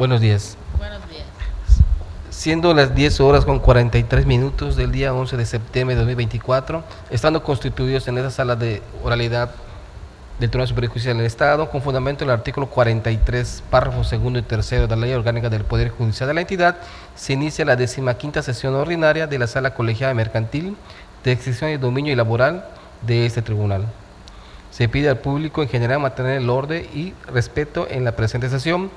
Buenos días. Buenos días. Siendo las 10 horas con 43 minutos del día 11 de septiembre de 2024, estando constituidos en esa sala de oralidad del Tribunal Superior de Justicia del Estado, con fundamento en el artículo 43, párrafos segundo y tercero de la Ley Orgánica del Poder Judicial de la entidad, se inicia la 15ª sesión ordinaria de la Sala Colegiada Mercantil de Extinción de Dominio y Laboral de este tribunal. Se pide al público en general mantener el orden y respeto en la presente sesión.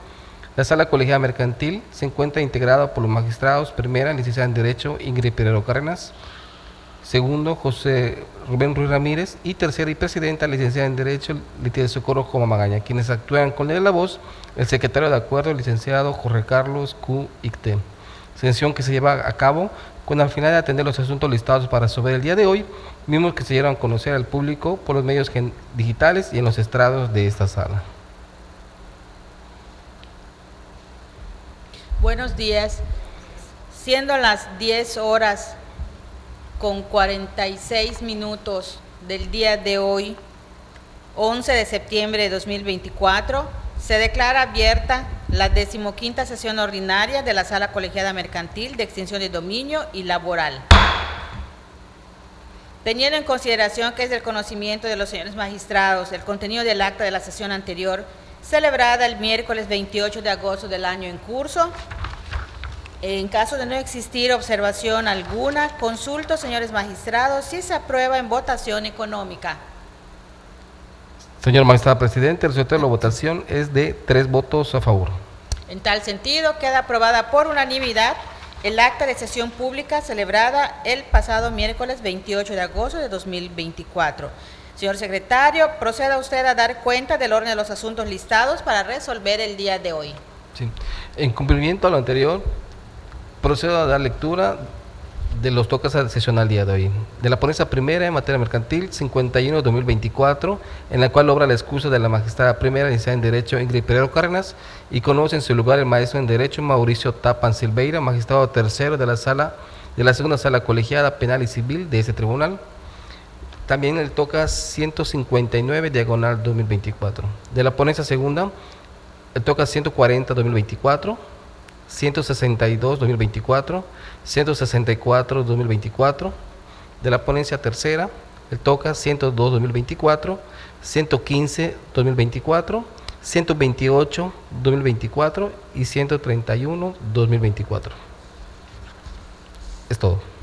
La Sala Colegiada Mercantil se encuentra integrada por los magistrados: primera, licenciada en Derecho, Ingrid Pereiro Cárdenas; segundo, José Rubén Ruiz Ramírez; y tercera y presidenta, licenciada en Derecho, Leticia Socorro Coma Magaña, quienes actúan con la voz el secretario de acuerdo, el licenciado Jorge Carlos Q. Icte. Sesión que se lleva a cabo con la finalidad de atender los asuntos listados para resolver el día de hoy, mismos que se dieron a conocer al público por los medios digitales y en los estrados de esta sala. Buenos días. Siendo las 10 horas con 46 minutos del día de hoy, 11 de septiembre de 2024, se declara abierta la 15ª sesión ordinaria de la Sala Colegiada Mercantil de Extinción de Dominio y Laboral. Teniendo en consideración que es del conocimiento de los señores magistrados el contenido del acta de la sesión anterior, celebrada el miércoles 28 de agosto del año en curso, en caso de no existir observación alguna, consulto, señores magistrados, si se aprueba en votación económica. Señor magistrado presidente, el resultado de la votación es de 3 votos a favor. En tal sentido, queda aprobada por unanimidad el acta de sesión pública celebrada el pasado miércoles 28 de agosto de 2024. Señor secretario, proceda usted a dar cuenta del orden de los asuntos listados para resolver el día de hoy. Sí. En cumplimiento a lo anterior, procedo a dar lectura de los tocas a sesión al día de hoy. De la ponencia primera en materia mercantil 51-2024, en la cual obra la excusa de la magistrada primera licenciada en Derecho Ingrid Pereiro Cárdenas y conoce en su lugar el maestro en Derecho Mauricio Tapan Silveira, magistrado tercero de la segunda sala colegiada penal y civil de este tribunal. También el toca 159 diagonal 2024. De la ponencia segunda, el toca 140-2024, 162-2024, 164-2024. De la ponencia tercera, el toca 102-2024, 115-2024, 128-2024 y 131-2024. Es todo.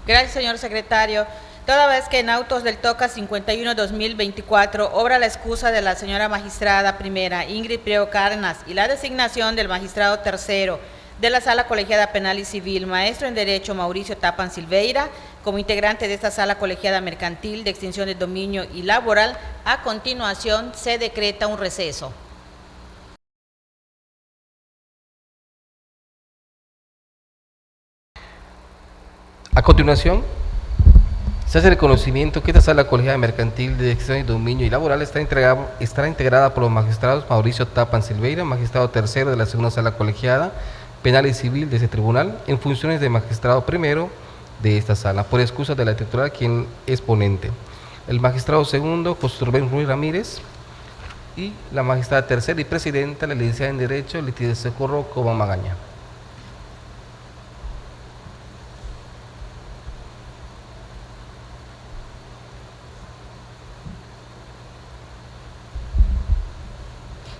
Gracias, señor secretario. Toda vez que en autos del TOCA 51-2024 obra la excusa de la señora magistrada primera Ingrid Pereiro Cárdenas y la designación del magistrado tercero de la Sala Colegiada Penal y Civil, maestro en Derecho Mauricio Tapan Silveira, como integrante de esta Sala Colegiada Mercantil de Extinción de Dominio y Laboral, a continuación se decreta un receso. A continuación, se hace reconocimiento que esta Sala Colegiada Mercantil de Extinción de Dominio y Laboral estará integrada por los magistrados Mauricio Tapan Silveira, magistrado tercero de la segunda Sala Colegiada Penal y Civil de este tribunal, en funciones de magistrado primero de esta sala, por excusa de la titular, quien es ponente. El magistrado segundo, José Rubén Ruiz Ramírez, y la magistrada tercera y presidenta, la licenciada en Derecho, Leticia Socorro Coma Magaña.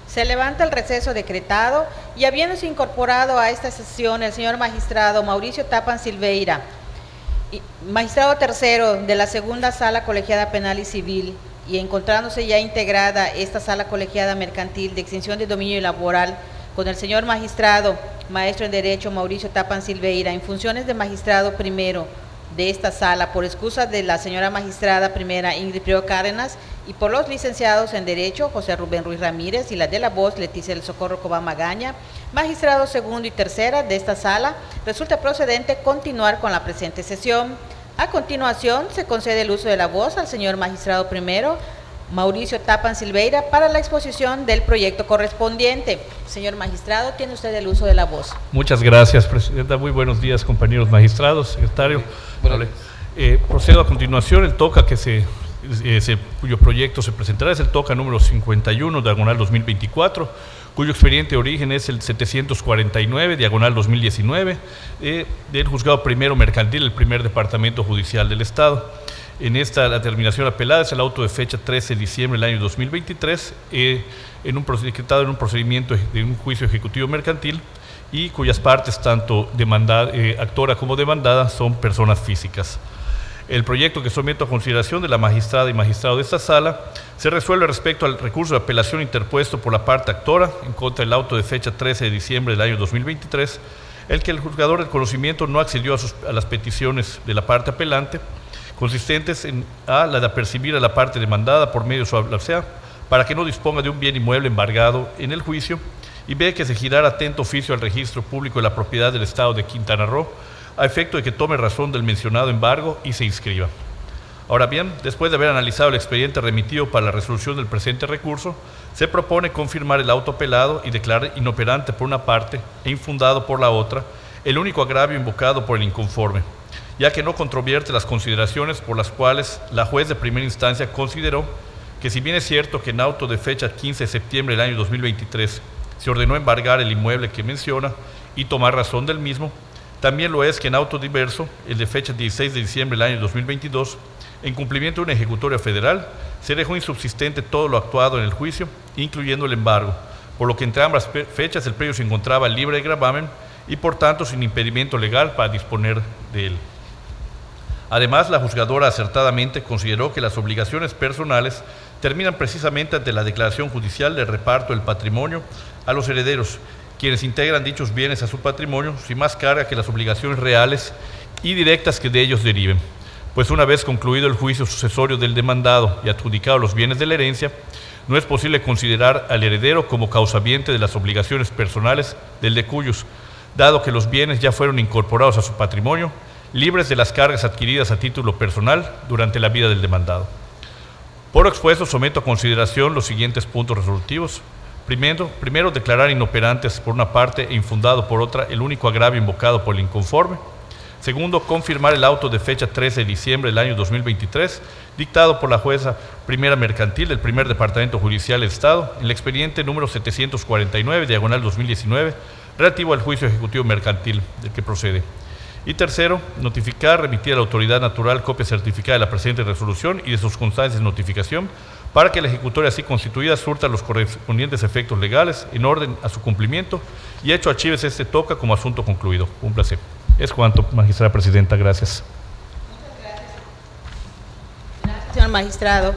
Se levanta el receso decretado y habiéndose incorporado a esta sesión el señor magistrado Mauricio Tapan Silveira, magistrado tercero de la segunda Sala Colegiada Penal y Civil, y encontrándose ya integrada esta Sala Colegiada Mercantil de Extinción de Dominio y Laboral con el señor magistrado maestro en Derecho Mauricio Tapan Silveira en funciones de magistrado primero de esta sala por excusa de la señora magistrada primera Ingrid Pereiro Cárdenas y por los licenciados en Derecho José Rubén Ruiz Ramírez y la de la voz Leticia del Socorro Coma Magaña, magistrado segundo y tercera de esta sala, resulta procedente continuar con la presente sesión. A continuación se concede el uso de la voz al señor magistrado primero Mauricio Tapan Silveira para la exposición del proyecto correspondiente. Señor magistrado, tiene usted el uso de la voz. Muchas gracias, presidenta. Muy buenos días, compañeros magistrados, secretario. Bueno, Procedo a continuación el toca que se cuyo proyecto se presentará es el TOCA número 51, diagonal 2024, cuyo expediente de origen es el 749, diagonal 2019, del Juzgado Primero Mercantil, el primer departamento judicial del Estado. En esta, la terminación apelada es el auto de fecha 13 de diciembre del año 2023, decretado en un procedimiento de un juicio ejecutivo mercantil y cuyas partes, tanto actora como demandada, son personas físicas. El proyecto que someto a consideración de la magistrada y magistrado de esta sala se resuelve respecto al recurso de apelación interpuesto por la parte actora en contra del auto de fecha 13 de diciembre del año 2023, el que el juzgador del conocimiento no accedió a las peticiones de la parte apelante, consistentes en la de apercibir a la parte demandada por medio de su albacea para que no disponga de un bien inmueble embargado en el juicio, y B, que se girara atento oficio al registro público de la propiedad del Estado de Quintana Roo a efecto de que tome razón del mencionado embargo y se inscriba. Ahora bien, después de haber analizado el expediente remitido para la resolución del presente recurso, se propone confirmar el auto apelado y declarar inoperante por una parte e infundado por la otra el único agravio invocado por el inconforme, ya que no controvierte las consideraciones por las cuales la juez de primera instancia consideró que, si bien es cierto que en auto de fecha 15 de septiembre del año 2023 se ordenó embargar el inmueble que menciona y tomar razón del mismo, también lo es que en auto diverso, el de fecha 16 de diciembre del año 2022, en cumplimiento de una ejecutoria federal, se dejó insubsistente todo lo actuado en el juicio, incluyendo el embargo, por lo que entre ambas fechas el predio se encontraba libre de gravamen y por tanto sin impedimento legal para disponer de él. Además, la juzgadora acertadamente consideró que las obligaciones personales terminan precisamente ante la declaración judicial de reparto del patrimonio a los herederos, quienes integran dichos bienes a su patrimonio sin más carga que las obligaciones reales y directas que de ellos deriven, pues una vez concluido el juicio sucesorio del demandado y adjudicado los bienes de la herencia, no es posible considerar al heredero como causaviente de las obligaciones personales del de cuyos, dado que los bienes ya fueron incorporados a su patrimonio, libres de las cargas adquiridas a título personal durante la vida del demandado. Por lo expuesto, someto a consideración los siguientes puntos resolutivos. Primero, declarar inoperantes por una parte e infundado por otra el único agravio invocado por el inconforme. Segundo, confirmar el auto de fecha 13 de diciembre del año 2023, dictado por la jueza primera mercantil del primer departamento judicial del Estado, en el expediente número 749, diagonal 2019, relativo al juicio ejecutivo mercantil del que procede. Y tercero, notificar, remitir a la autoridad natural copia certificada de la presente resolución y de sus constancias de notificación para que la ejecutoria así constituida surta los correspondientes efectos legales en orden a su cumplimiento y hecho archives este TOCA como asunto concluido. Un placer. Es cuanto, magistrada presidenta. Gracias. Gracias, señor magistrado.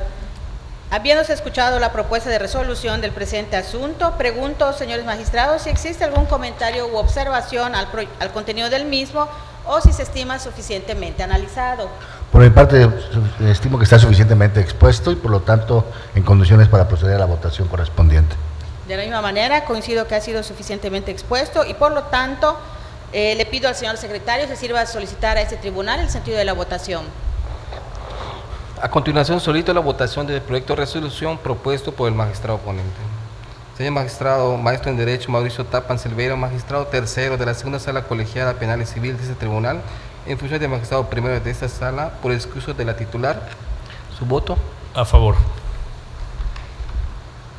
Habiéndose escuchado la propuesta de resolución del presente asunto, pregunto, señores magistrados, si existe algún comentario u observación al contenido del mismo o si se estima suficientemente analizado. Por mi parte, estimo que está suficientemente expuesto y, por lo tanto, en condiciones para proceder a la votación correspondiente. De la misma manera, coincido que ha sido suficientemente expuesto y, por lo tanto, le pido al señor secretario se sirva a solicitar a este tribunal el sentido de la votación. A continuación, solicito la votación del proyecto de resolución propuesto por el magistrado ponente. Señor magistrado, maestro en Derecho Mauricio Tapan Silveira, magistrado tercero de la segunda sala colegiada penal y civil de este tribunal, en función de magistrado primero de esta sala, por excusas de la titular. ¿Su voto? A favor.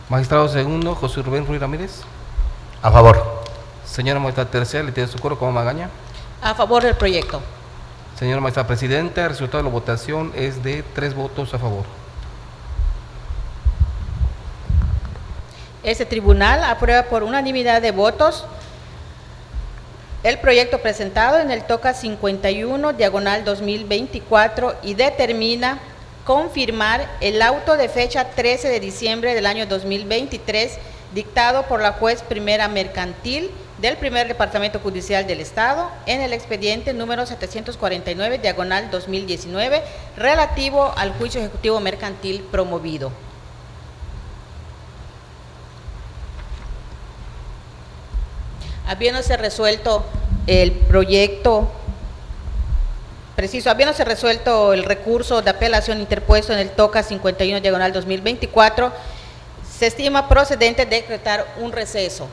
Magistrado segundo, José Rubén Ruiz Ramírez. A favor. Señora magistrada tercera, le tiene su coro como Magaña. A favor del proyecto. Señora magistrada presidenta, el resultado de la votación es de 3 votos a favor. Este tribunal aprueba por unanimidad de votos el proyecto presentado en el TOCA 51, diagonal 2024, y determina confirmar el auto de fecha 13 de diciembre del año 2023, dictado por la juez primera mercantil del primer departamento judicial del Estado en el expediente número 749, diagonal 2019, relativo al juicio ejecutivo mercantil promovido. Habiéndose resuelto el proyecto, habiéndose resuelto el recurso de apelación interpuesto en el TOCA 51, diagonal 2024, se estima procedente decretar un receso.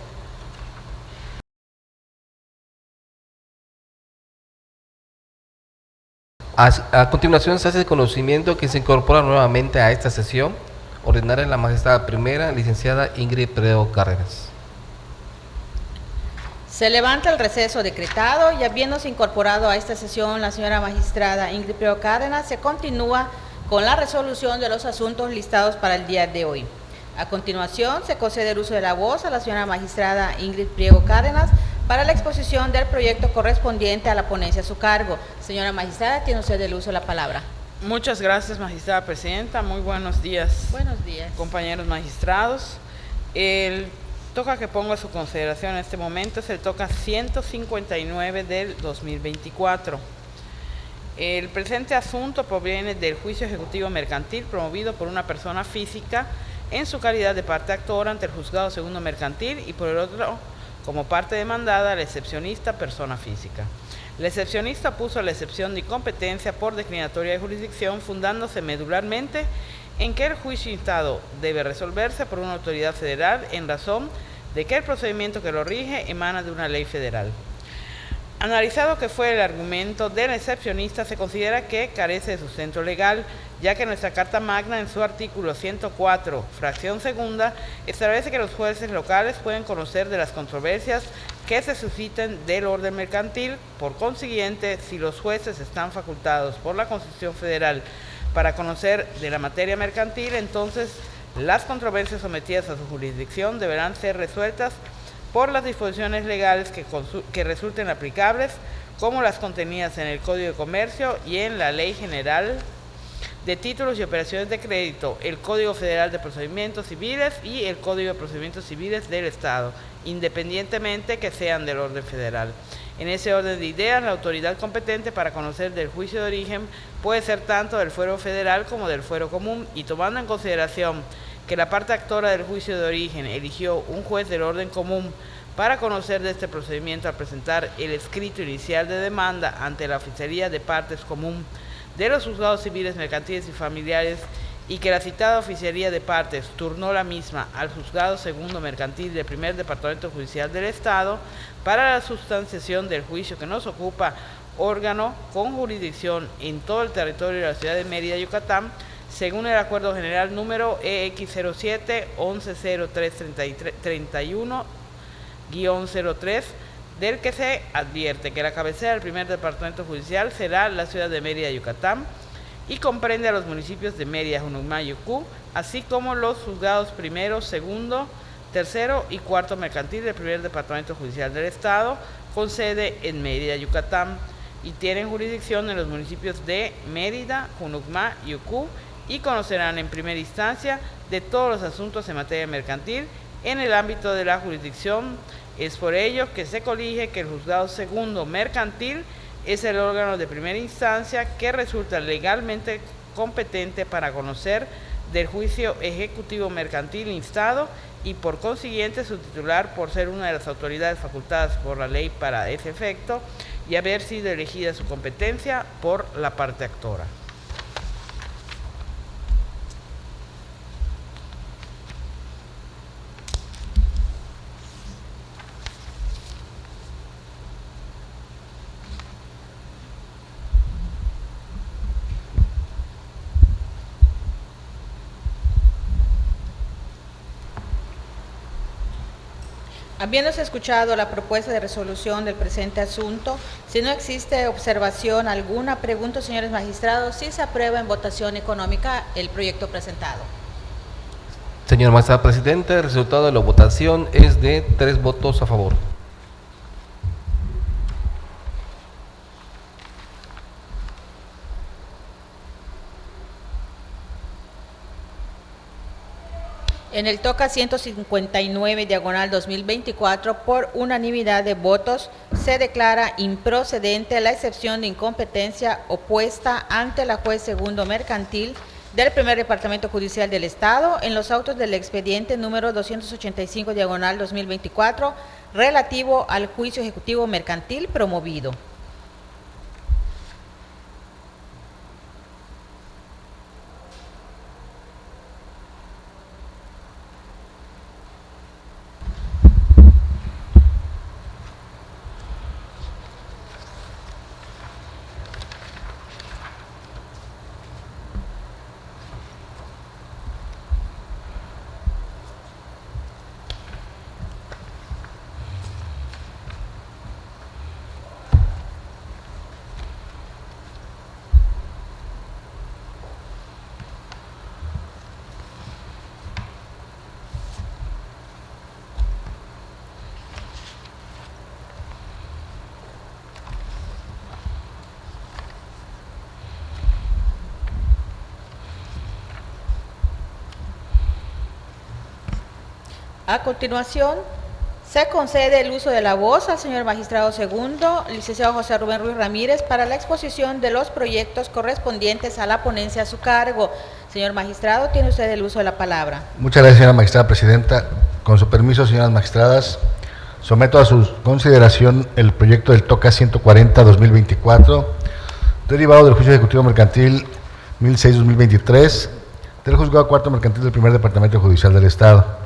A continuación se hace conocimiento que se incorpora nuevamente a esta sesión ordinaria la magistrada primera, licenciada Ingrid Preo Cárdenas. Se levanta el receso decretado y habiéndose incorporado a esta sesión la señora magistrada Ingrid Preo Cárdenas, se continúa con la resolución de los asuntos listados para el día de hoy. A continuación, se concede el uso de la voz a la señora magistrada Ingrid Priego Cárdenas para la exposición del proyecto correspondiente a la ponencia a su cargo. Señora magistrada, tiene usted el uso de la palabra. Muchas gracias, magistrada presidenta. Muy buenos días. Buenos días. Compañeros magistrados. El toca que pongo a su consideración en este momento es el toca 159 del 2024. El presente asunto proviene del juicio ejecutivo mercantil promovido por una persona física en su calidad de parte actora ante el juzgado segundo mercantil y por el otro como parte demandada la excepcionista persona física. La excepcionista puso la excepción de incompetencia por declinatoria de jurisdicción fundándose medularmente en que el juicio instado debe resolverse por una autoridad federal en razón de que el procedimiento que lo rige emana de una ley federal. Analizado que fue el argumento del excepcionista, se considera que carece de sustento legal, ya que nuestra Carta Magna, en su artículo 104, fracción segunda, establece que los jueces locales pueden conocer de las controversias que se susciten del orden mercantil. Por consiguiente, si los jueces están facultados por la Constitución Federal para conocer de la materia mercantil, entonces las controversias sometidas a su jurisdicción deberán ser resueltas por las disposiciones legales que resulten aplicables, como las contenidas en el Código de Comercio y en la Ley General de Títulos y Operaciones de Crédito, el Código Federal de Procedimientos Civiles y el Código de Procedimientos Civiles del Estado, independientemente que sean del orden federal. En ese orden de ideas, la autoridad competente para conocer del juicio de origen puede ser tanto del fuero federal como del fuero común, y tomando en consideración que la parte actora del juicio de origen eligió un juez del orden común para conocer de este procedimiento al presentar el escrito inicial de demanda ante la Oficialía de Partes Común de los Juzgados Civiles, Mercantiles y Familiares, y que la citada Oficialía de Partes turnó la misma al Juzgado Segundo Mercantil del Primer Departamento Judicial del Estado para la sustanciación del juicio que nos ocupa, órgano con jurisdicción en todo el territorio de la ciudad de Mérida, Yucatán, según el Acuerdo General número EX07-110331-03, del que se advierte que la cabecera del primer departamento judicial será la ciudad de Mérida, Yucatán, y comprende a los municipios de Mérida, Junucmá y Ucú, así como los juzgados primero, segundo, tercero y cuarto mercantil del primer departamento judicial del Estado, con sede en Mérida, Yucatán, y tienen jurisdicción en los municipios de Mérida, Junucmá y Ucú, y conocerán en primera instancia de todos los asuntos en materia mercantil en el ámbito de la jurisdicción. Es por ello que se colige que el juzgado segundo mercantil es el órgano de primera instancia que resulta legalmente competente para conocer del juicio ejecutivo mercantil instado, y por consiguiente su titular, por ser una de las autoridades facultadas por la ley para ese efecto y haber sido elegida su competencia por la parte actora. Habiéndose escuchado la propuesta de resolución del presente asunto, si no existe observación alguna, pregunto, señores magistrados, si se aprueba en votación económica el proyecto presentado. Señor magistrado presidente, el resultado de la votación es de 3 votos a favor. En el toca 159 diagonal 2024, por unanimidad de votos, se declara improcedente la excepción de incompetencia opuesta ante la juez segundo mercantil del primer departamento judicial del Estado en los autos del expediente número 285 diagonal 2024 relativo al juicio ejecutivo mercantil promovido. A continuación, se concede el uso de la voz al señor magistrado segundo, licenciado José Rubén Ruiz Ramírez, para la exposición de los proyectos correspondientes a la ponencia a su cargo. Señor magistrado, tiene usted el uso de la palabra. Muchas gracias, señora magistrada presidenta. Con su permiso, señoras magistradas, someto a su consideración el proyecto del TOCA 140-2024, derivado del Juicio Ejecutivo Mercantil 1006-2023, del Juzgado Cuarto Mercantil del Primer Departamento Judicial del Estado,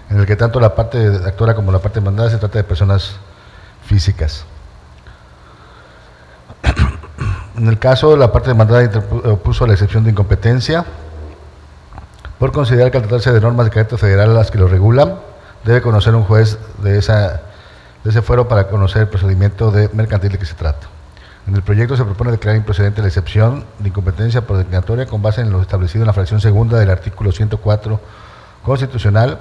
en el que tanto la parte actora como la parte demandada se trata de personas físicas. En el caso, la parte demandada opuso la excepción de incompetencia por considerar que al tratarse de normas de carácter federal las que lo regulan, debe conocer un juez de ese fuero para conocer el procedimiento mercantil de que se trata. En el proyecto se propone declarar improcedente la excepción de incompetencia por declinatoria con base en lo establecido en la fracción segunda del artículo 104 constitucional,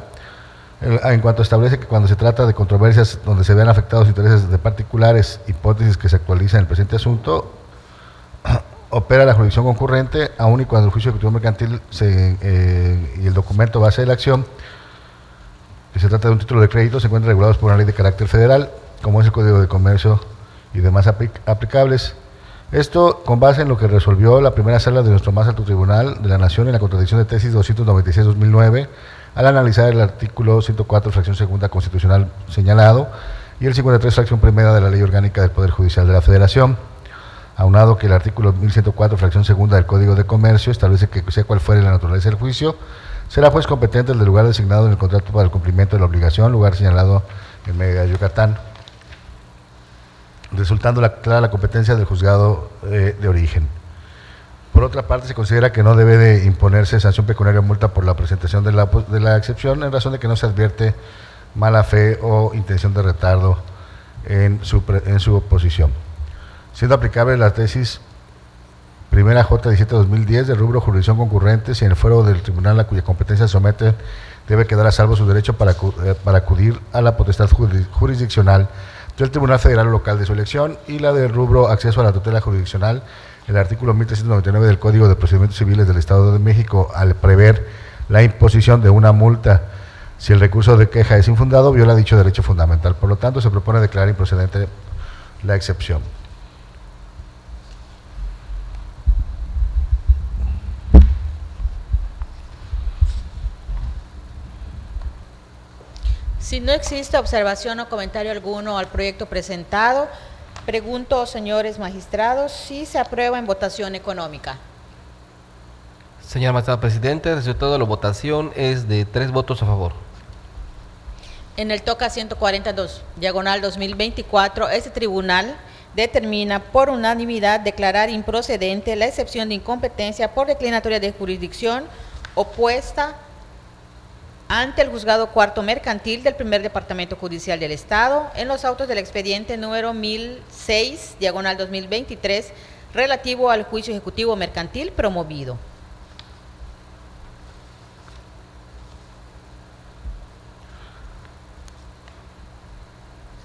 en cuanto establece que cuando se trata de controversias donde se vean afectados intereses de particulares, hipótesis que se actualizan en el presente asunto, opera la jurisdicción concurrente, aun y cuando el juicio ejecutivo mercantil y el documento base de la acción, que se trata de un título de crédito, se encuentran regulados por una ley de carácter federal, como es el Código de Comercio y demás aplicables. Esto con base en lo que resolvió la primera sala de nuestro más alto tribunal de la Nación en la contradicción de tesis 296-2009, al analizar el artículo 104, fracción segunda constitucional señalado, y el 53, fracción primera de la Ley Orgánica del Poder Judicial de la Federación. Aunado que el artículo 1104, fracción segunda del Código de Comercio, establece que sea cual fuere la naturaleza del juicio, será juez competente el del lugar designado en el contrato para el cumplimiento de la obligación, lugar señalado en Mérida, Yucatán, resultando clara la competencia del juzgado de origen. Por otra parte, se considera que no debe de imponerse sanción pecuniaria o multa por la presentación de la excepción, en razón de que no se advierte mala fe o intención de retardo en su oposición. Siendo aplicable la tesis primera J17-2010 del rubro jurisdicción concurrente, si en el fuero del tribunal a cuya competencia se somete debe quedar a salvo su derecho para acudir a la potestad jurisdiccional del Tribunal Federal o Local de su elección, y la del rubro acceso a la tutela jurisdiccional, el artículo 1399 del Código de Procedimientos Civiles del Estado de México, al prever la imposición de una multa si el recurso de queja es infundado, viola dicho derecho fundamental. Por lo tanto, se propone declarar improcedente la excepción. Si no existe observación o comentario alguno al proyecto presentado, pregunto, señores magistrados, si se aprueba en votación económica. Señor magistrado presidente, el resultado de la votación es de 3 votos a favor. En el TOCA 142, diagonal 2024, este tribunal determina por unanimidad declarar improcedente la excepción de incompetencia por declinatoria de jurisdicción opuesta ante el Juzgado Cuarto Mercantil del Primer Departamento Judicial del Estado en los autos del expediente número 1006, diagonal 2023, relativo al juicio ejecutivo mercantil promovido.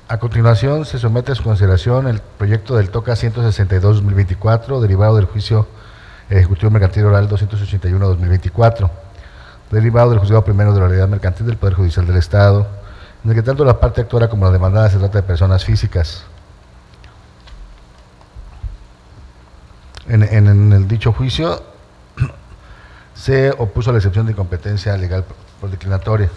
A continuación, se somete a su consideración el proyecto del TOCA 162-2024, derivado del juicio ejecutivo mercantil oral 281-2024, derivado del juzgado primero de la Oralidad Mercantil del Poder Judicial del Estado, en el que tanto la parte actora como la demandada se trata de personas físicas. En el dicho juicio se opuso a la excepción de incompetencia legal por declinatoria.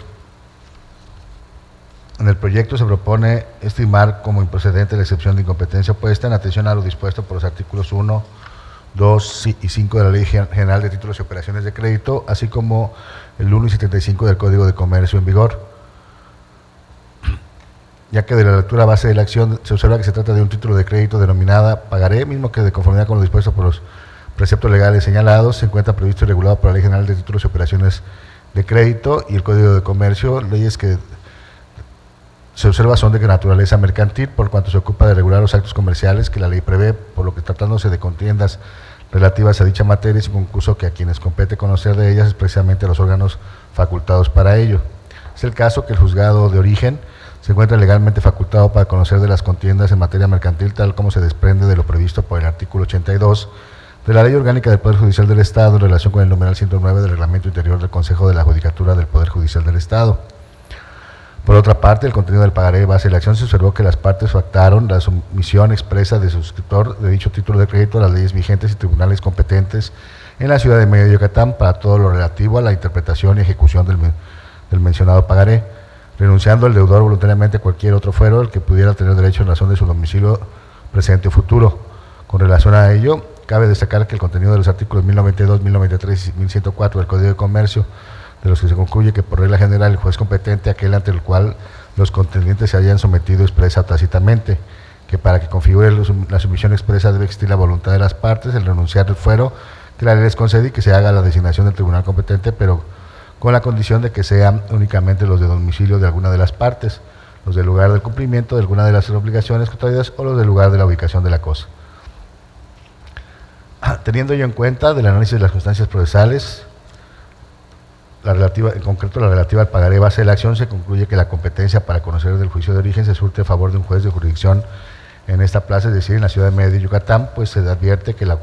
En el proyecto se propone estimar como improcedente la excepción de incompetencia opuesta en atención a lo dispuesto por los artículos 1, 2 y 5 de la Ley General de Títulos y Operaciones de Crédito, así como el 1 y 75 del Código de Comercio en vigor, ya que de la lectura base de la acción se observa que se trata de un título de crédito denominada pagaré, mismo que de conformidad con lo dispuesto por los preceptos legales señalados, se encuentra previsto y regulado por la Ley General de Títulos y Operaciones de Crédito y el Código de Comercio, leyes que se observa son de naturaleza mercantil, por cuanto se ocupa de regular los actos comerciales que la ley prevé, por lo que tratándose de contiendas relativas a dicha materia, es un concurso que a quienes compete conocer de ellas es precisamente a los órganos facultados para ello. Es el caso que el juzgado de origen se encuentra legalmente facultado para conocer de las contiendas en materia mercantil, tal como se desprende de lo previsto por el artículo 82 de la Ley Orgánica del Poder Judicial del Estado en relación con el numeral 109 del Reglamento Interior del Consejo de la Judicatura del Poder Judicial del Estado. Por otra parte, el contenido del pagaré base de la acción se observó que las partes factaron la sumisión expresa de suscriptor de dicho título de crédito a las leyes vigentes y tribunales competentes en la ciudad de Mérida, Yucatán, para todo lo relativo a la interpretación y ejecución del mencionado pagaré, renunciando el deudor voluntariamente a cualquier otro fuero al que pudiera tener derecho en razón de su domicilio presente o futuro. Con relación a ello, cabe destacar que el contenido de los artículos 1092, 1093 y 1104 del Código de Comercio, de los que se concluye que por regla general el juez competente aquel ante el cual los contendientes se hayan sometido expresa o tácitamente, que para que configure la sumisión expresa debe existir la voluntad de las partes, el renunciar del fuero que la ley les concede y que se haga la designación del tribunal competente, pero con la condición de que sean únicamente los de domicilio de alguna de las partes, los del lugar del cumplimiento de alguna de las obligaciones contraídas o los del lugar de la ubicación de la cosa. Teniendo ello en cuenta del análisis de las circunstancias procesales, en concreto la relativa al pagaré base de la acción, se concluye que la competencia para conocer del juicio de origen se surte a favor de un juez de jurisdicción en esta plaza, es decir, en la ciudad de Mérida, Yucatán, pues se advierte que la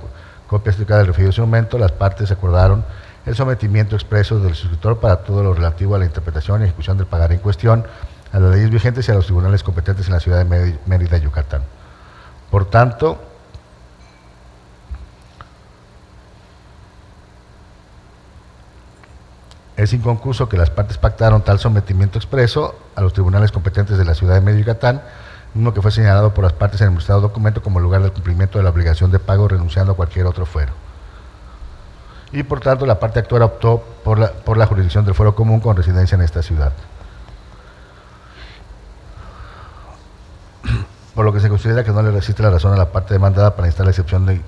copia explicada del referido instrumento, las partes acordaron el sometimiento expreso del suscriptor para todo lo relativo a la interpretación y ejecución del pagaré en cuestión, a las leyes vigentes y a los tribunales competentes en la ciudad de Mérida, Yucatán. Por tanto, es inconcluso que las partes pactaron tal sometimiento expreso a los tribunales competentes de la ciudad de Mérida, Yucatán, mismo que fue señalado por las partes en el mostrado documento como lugar del cumplimiento de la obligación de pago, renunciando a cualquier otro fuero. Y por tanto, la parte actual optó por la jurisdicción del fuero común con residencia en esta ciudad. Por lo que se considera que no le resiste la razón a la parte demandada para instar la excepción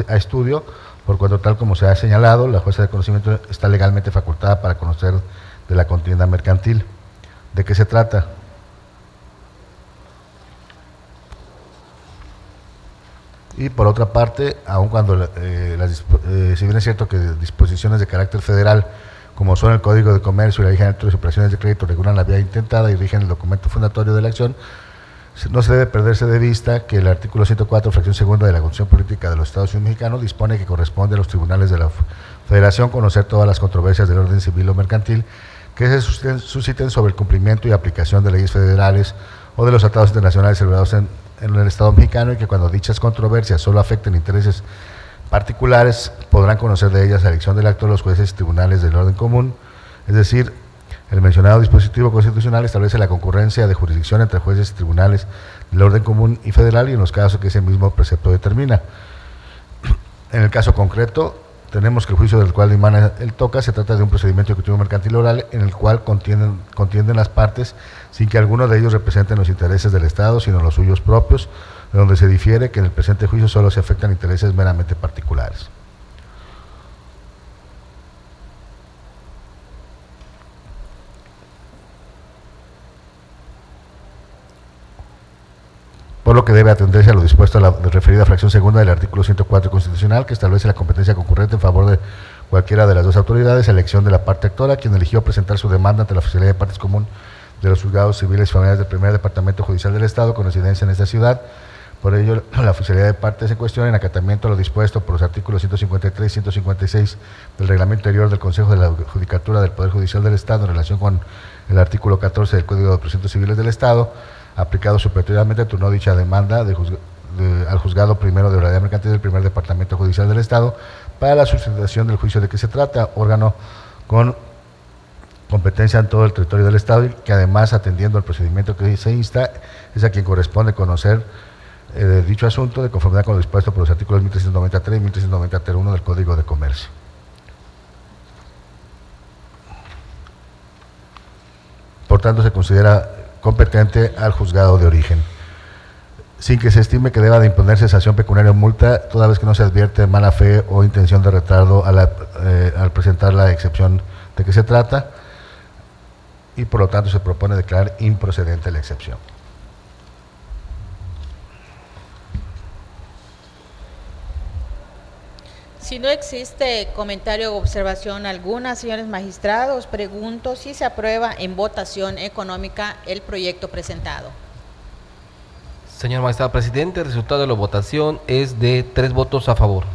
a estudio, por cuanto tal como se ha señalado, la jueza de conocimiento está legalmente facultada para conocer de la contienda mercantil. ¿De qué se trata? Y por otra parte, aun cuando si bien es cierto que disposiciones de carácter federal, como son el Código de Comercio y la Ley General de Operaciones de Crédito, regulan la vía intentada y rigen el documento fundatorio de la acción, no se debe perderse de vista que el artículo 104, fracción segunda de la Constitución Política de los Estados Unidos Mexicanos dispone que corresponde a los tribunales de la Federación conocer todas las controversias del orden civil o mercantil que se susciten sobre el cumplimiento y aplicación de leyes federales o de los tratados internacionales celebrados en el Estado mexicano, y que cuando dichas controversias solo afecten intereses particulares, podrán conocer de ellas a la elección del acto de los jueces y tribunales del orden común. Es decir, el mencionado dispositivo constitucional establece la concurrencia de jurisdicción entre jueces y tribunales del orden común y federal, y en los casos que ese mismo precepto determina. En el caso concreto, tenemos que el juicio del cual emana el TOCA se trata de un procedimiento ejecutivo mercantil oral en el cual contienden las partes sin que alguno de ellos representen los intereses del Estado, sino los suyos propios, de donde se difiere que en el presente juicio solo se afectan intereses meramente particulares. Por lo que debe atenderse a lo dispuesto a la referida fracción segunda del artículo 104 constitucional, que establece la competencia concurrente en favor de cualquiera de las dos autoridades, elección de la parte actora, quien eligió presentar su demanda ante la Oficialía de Partes Común de los Juzgados Civiles y Familiares del Primer Departamento Judicial del Estado, con residencia en esta ciudad. Por ello, la Oficialía de Partes en cuestión, en acatamiento a lo dispuesto por los artículos 153 y 156 del Reglamento Interior del Consejo de la Judicatura del Poder Judicial del Estado, en relación con el artículo 14 del Código de Procedimientos Civiles del Estado, aplicado supletoriamente, turnó dicha demanda al Juzgado Primero de Oralidad Mercantil del Primer Departamento Judicial del Estado para la sustentación del juicio de que se trata, órgano con competencia en todo el territorio del Estado, y que además, atendiendo al procedimiento que se insta, es a quien corresponde conocer dicho asunto de conformidad con lo dispuesto por los artículos 1393 y 1391 del Código de Comercio. Por tanto, se considera competente al juzgado de origen, sin que se estime que deba de imponerse sanción pecuniaria o multa, toda vez que no se advierte mala fe o intención de retardo al presentar la excepción de que se trata, y por lo tanto se propone declarar improcedente la excepción. Si no existe comentario o observación alguna, señores magistrados, pregunto si se aprueba en votación económica el proyecto presentado. Señor magistrado presidente, el resultado de la votación es de 3 votos a favor.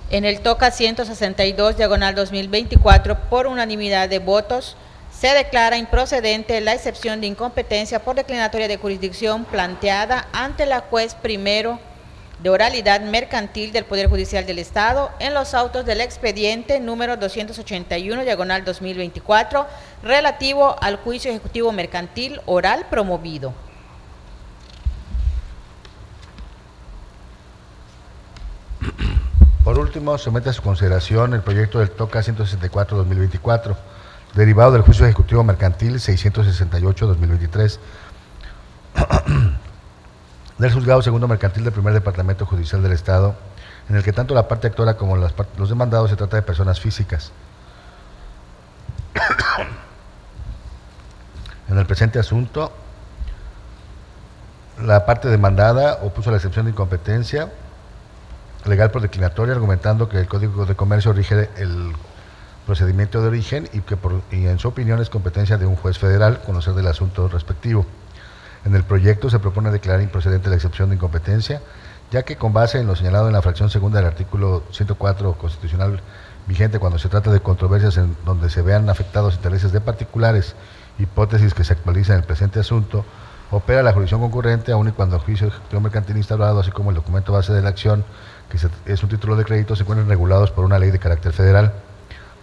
En el TOCA 162, diagonal 2024, por unanimidad de votos, Se declara improcedente la excepción de incompetencia por declinatoria de jurisdicción planteada ante la juez primero de oralidad mercantil del Poder Judicial del Estado en los autos del expediente número 281, diagonal 2024, relativo al juicio ejecutivo mercantil oral promovido. Por último, somete a su consideración el proyecto del TOCA 164-2024, derivado del juicio ejecutivo mercantil 668-2023, del juzgado segundo mercantil del primer departamento judicial del Estado, en el que tanto la parte actora como los demandados se trata de personas físicas. En el presente asunto, la parte demandada opuso la excepción de incompetencia legal por declinatoria, argumentando que el Código de Comercio rige el procedimiento de origen y en su opinión es competencia de un juez federal conocer del asunto respectivo. En el proyecto se propone declarar improcedente la excepción de incompetencia, ya que con base en lo señalado en la fracción segunda del artículo 104 constitucional vigente, cuando se trata de controversias en donde se vean afectados intereses de particulares, hipótesis que se actualizan en el presente asunto, opera la jurisdicción concurrente, aun y cuando el juicio ejecutivo mercantil instaurado, así como el documento base de la acción, que es un título de crédito, se encuentran regulados por una ley de carácter federal,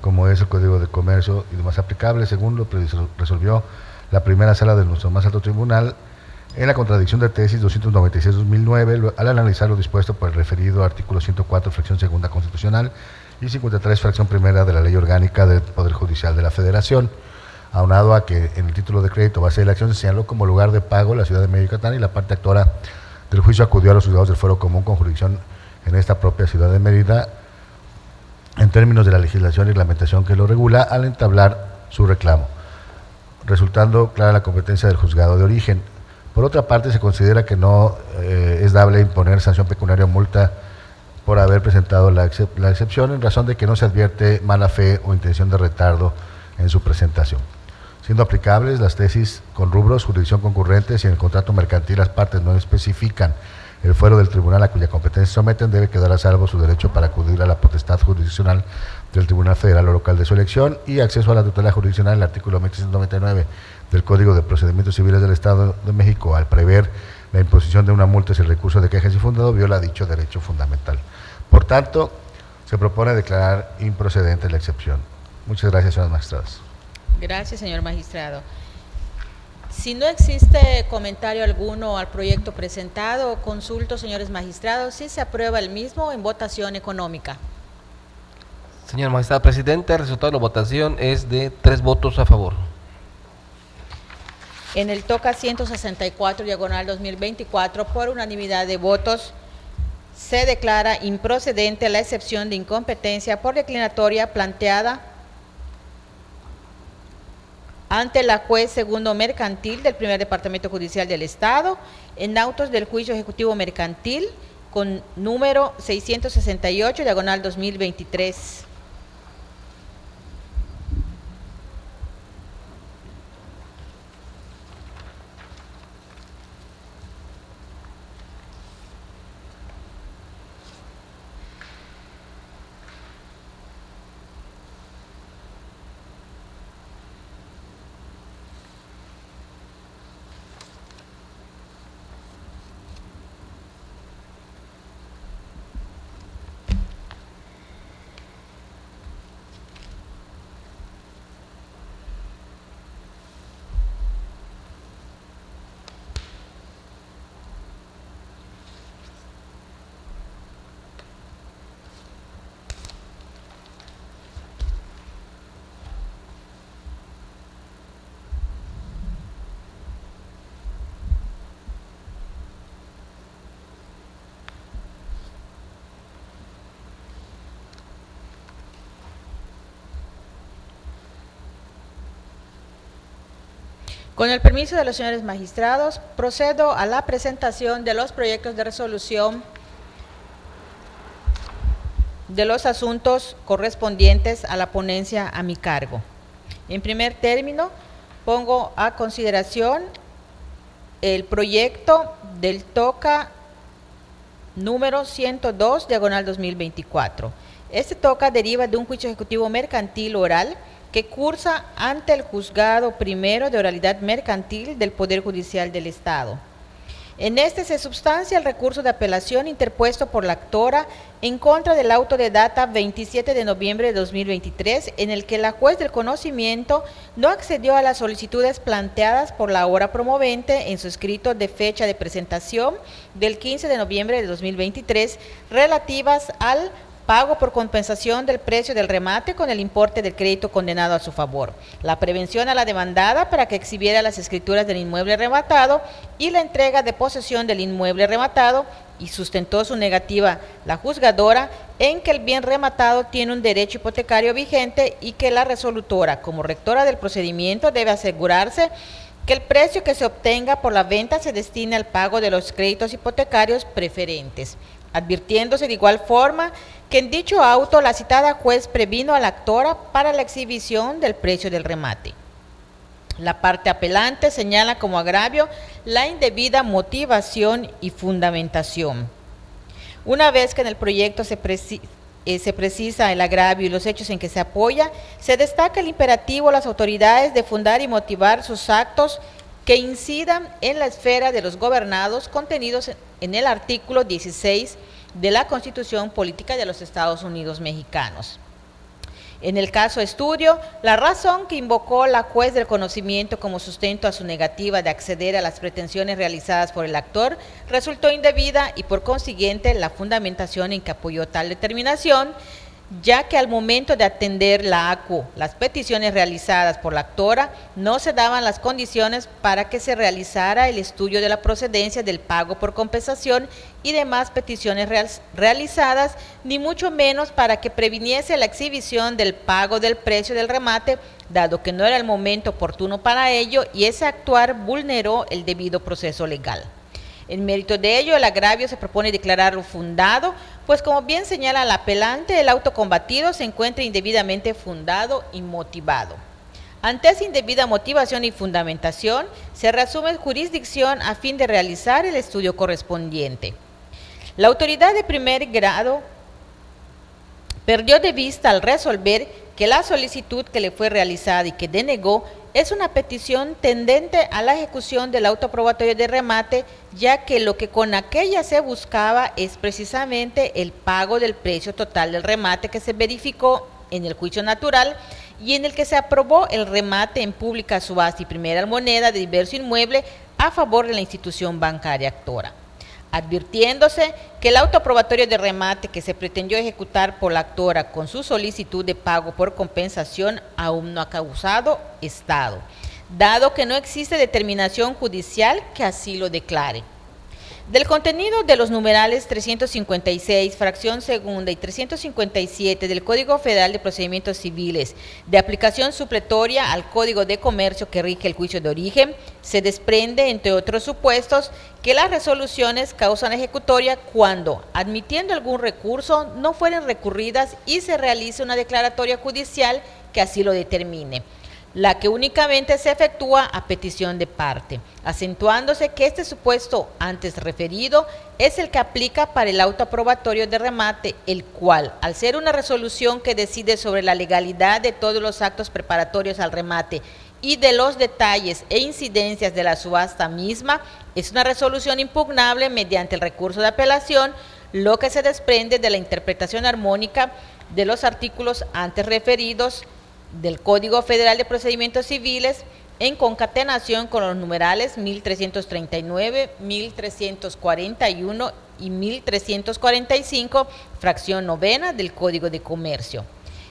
como es el Código de Comercio y demás aplicables, según lo resolvió la primera sala de nuestro más alto tribunal, en la contradicción de tesis 296-2009, al analizar lo dispuesto por el referido artículo 104, fracción segunda constitucional, y 53, fracción primera de la Ley Orgánica del Poder Judicial de la Federación, aunado a que en el título de crédito base de la acción se señaló como lugar de pago la ciudad de Mérida, Yucatán, y la parte actora del juicio acudió a los juzgados del fuero común con jurisdicción en esta propia ciudad de Mérida, en términos de la legislación y reglamentación que lo regula, al entablar su reclamo, resultando clara la competencia del juzgado de origen. Por otra parte, se considera que no es dable imponer sanción pecuniaria o multa por haber presentado la excepción, en razón de que no se advierte mala fe o intención de retardo en su presentación. Siendo aplicables las tesis con rubros, jurisdicción concurrente, si en el contrato mercantil las partes no especifican el fuero del tribunal a cuya competencia se someten, debe quedar a salvo su derecho para acudir a la potestad jurisdiccional del Tribunal Federal o Local de su elección y acceso a la tutela jurisdiccional. El artículo 1199 del Código de Procedimientos Civiles del Estado de México, al prever la imposición de una multa si el recurso de queja es infundado, viola dicho derecho fundamental. Por tanto, se propone declarar improcedente la excepción. Muchas gracias, señoras magistradas. Gracias, señor magistrado. Si no existe comentario alguno al proyecto presentado, consulto, señores magistrados, si se aprueba el mismo en votación económica. Señor magistrado presidente, el resultado de la votación es de 3 votos a favor. En el TOCA 164, diagonal 2024, por unanimidad de votos, se declara improcedente la excepción de incompetencia por declinatoria planteada ante la juez segundo mercantil del primer departamento judicial del Estado en autos del juicio ejecutivo mercantil con número 668, diagonal 2023. Con el permiso de los señores magistrados, procedo a la presentación de los proyectos de resolución de los asuntos correspondientes a la ponencia a mi cargo. En primer término, pongo a consideración el proyecto del TOCA número 102, diagonal 2024. Este TOCA deriva de un juicio ejecutivo mercantil oral que cursa ante el Juzgado Primero de Oralidad Mercantil del Poder Judicial del Estado. En este se substancia el recurso de apelación interpuesto por la actora en contra del auto de data 27 de noviembre de 2023, en el que la juez del conocimiento no accedió a las solicitudes planteadas por la ahora promovente en su escrito de fecha de presentación del 15 de noviembre de 2023, relativas al pago por compensación del precio del remate con el importe del crédito condenado a su favor, la prevención a la demandada para que exhibiera las escrituras del inmueble rematado y la entrega de posesión del inmueble rematado, y sustentó su negativa la juzgadora en que el bien rematado tiene un derecho hipotecario vigente y que la resolutora, como rectora del procedimiento, debe asegurarse que el precio que se obtenga por la venta se destine al pago de los créditos hipotecarios preferentes, advirtiéndose de igual forma que en dicho auto la citada juez previno a la actora para la exhibición del precio del remate. La parte apelante señala como agravio la indebida motivación y fundamentación. Una vez que en el proyecto se precisa el agravio y los hechos en que se apoya, se destaca el imperativo a las autoridades de fundar y motivar sus actos que incidan en la esfera de los gobernados contenidos en el artículo 16 de la Constitución Política de los Estados Unidos Mexicanos. En el caso estudio, la razón que invocó la juez del conocimiento como sustento a su negativa de acceder a las pretensiones realizadas por el actor resultó indebida y por consiguiente la fundamentación en que apoyó tal determinación, ya que al momento de atender la ACU las peticiones realizadas por la actora no se daban las condiciones para que se realizara el estudio de la procedencia del pago por compensación y demás peticiones realizadas, ni mucho menos para que previniese la exhibición del pago del precio del remate, dado que no era el momento oportuno para ello y ese actuar vulneró el debido proceso legal. En mérito de ello, el agravio se propone declararlo fundado, pues como bien señala la apelante, el auto combatido se encuentra indebidamente fundado y motivado. Ante esa indebida motivación y fundamentación, se reasume jurisdicción a fin de realizar el estudio correspondiente. La autoridad de primer grado perdió de vista al resolver que la solicitud que le fue realizada y que denegó es una petición tendente a la ejecución del auto probatorio de remate, ya que lo que con aquella se buscaba es precisamente el pago del precio total del remate que se verificó en el juicio natural y en el que se aprobó el remate en pública subasta y primera moneda de diverso inmueble a favor de la institución bancaria actora, advirtiéndose que el auto probatorio de remate que se pretendió ejecutar por la actora con su solicitud de pago por compensación aún no ha causado estado, dado que no existe determinación judicial que así lo declare. Del contenido de los numerales 356, fracción segunda y 357 del Código Federal de Procedimientos Civiles, de aplicación supletoria al Código de Comercio que rige el juicio de origen, se desprende, entre otros supuestos, que las resoluciones causan ejecutoria cuando, admitiendo algún recurso, no fueren recurridas y se realice una declaratoria judicial que así lo determine, la que únicamente se efectúa a petición de parte, acentuándose que este supuesto antes referido es el que aplica para el auto aprobatorio de remate, el cual, al ser una resolución que decide sobre la legalidad de todos los actos preparatorios al remate y de los detalles e incidencias de la subasta misma, es una resolución impugnable mediante el recurso de apelación, lo que se desprende de la interpretación armónica de los artículos antes referidos del Código Federal de Procedimientos Civiles en concatenación con los numerales 1339, 1341 y 1345, fracción novena del Código de Comercio.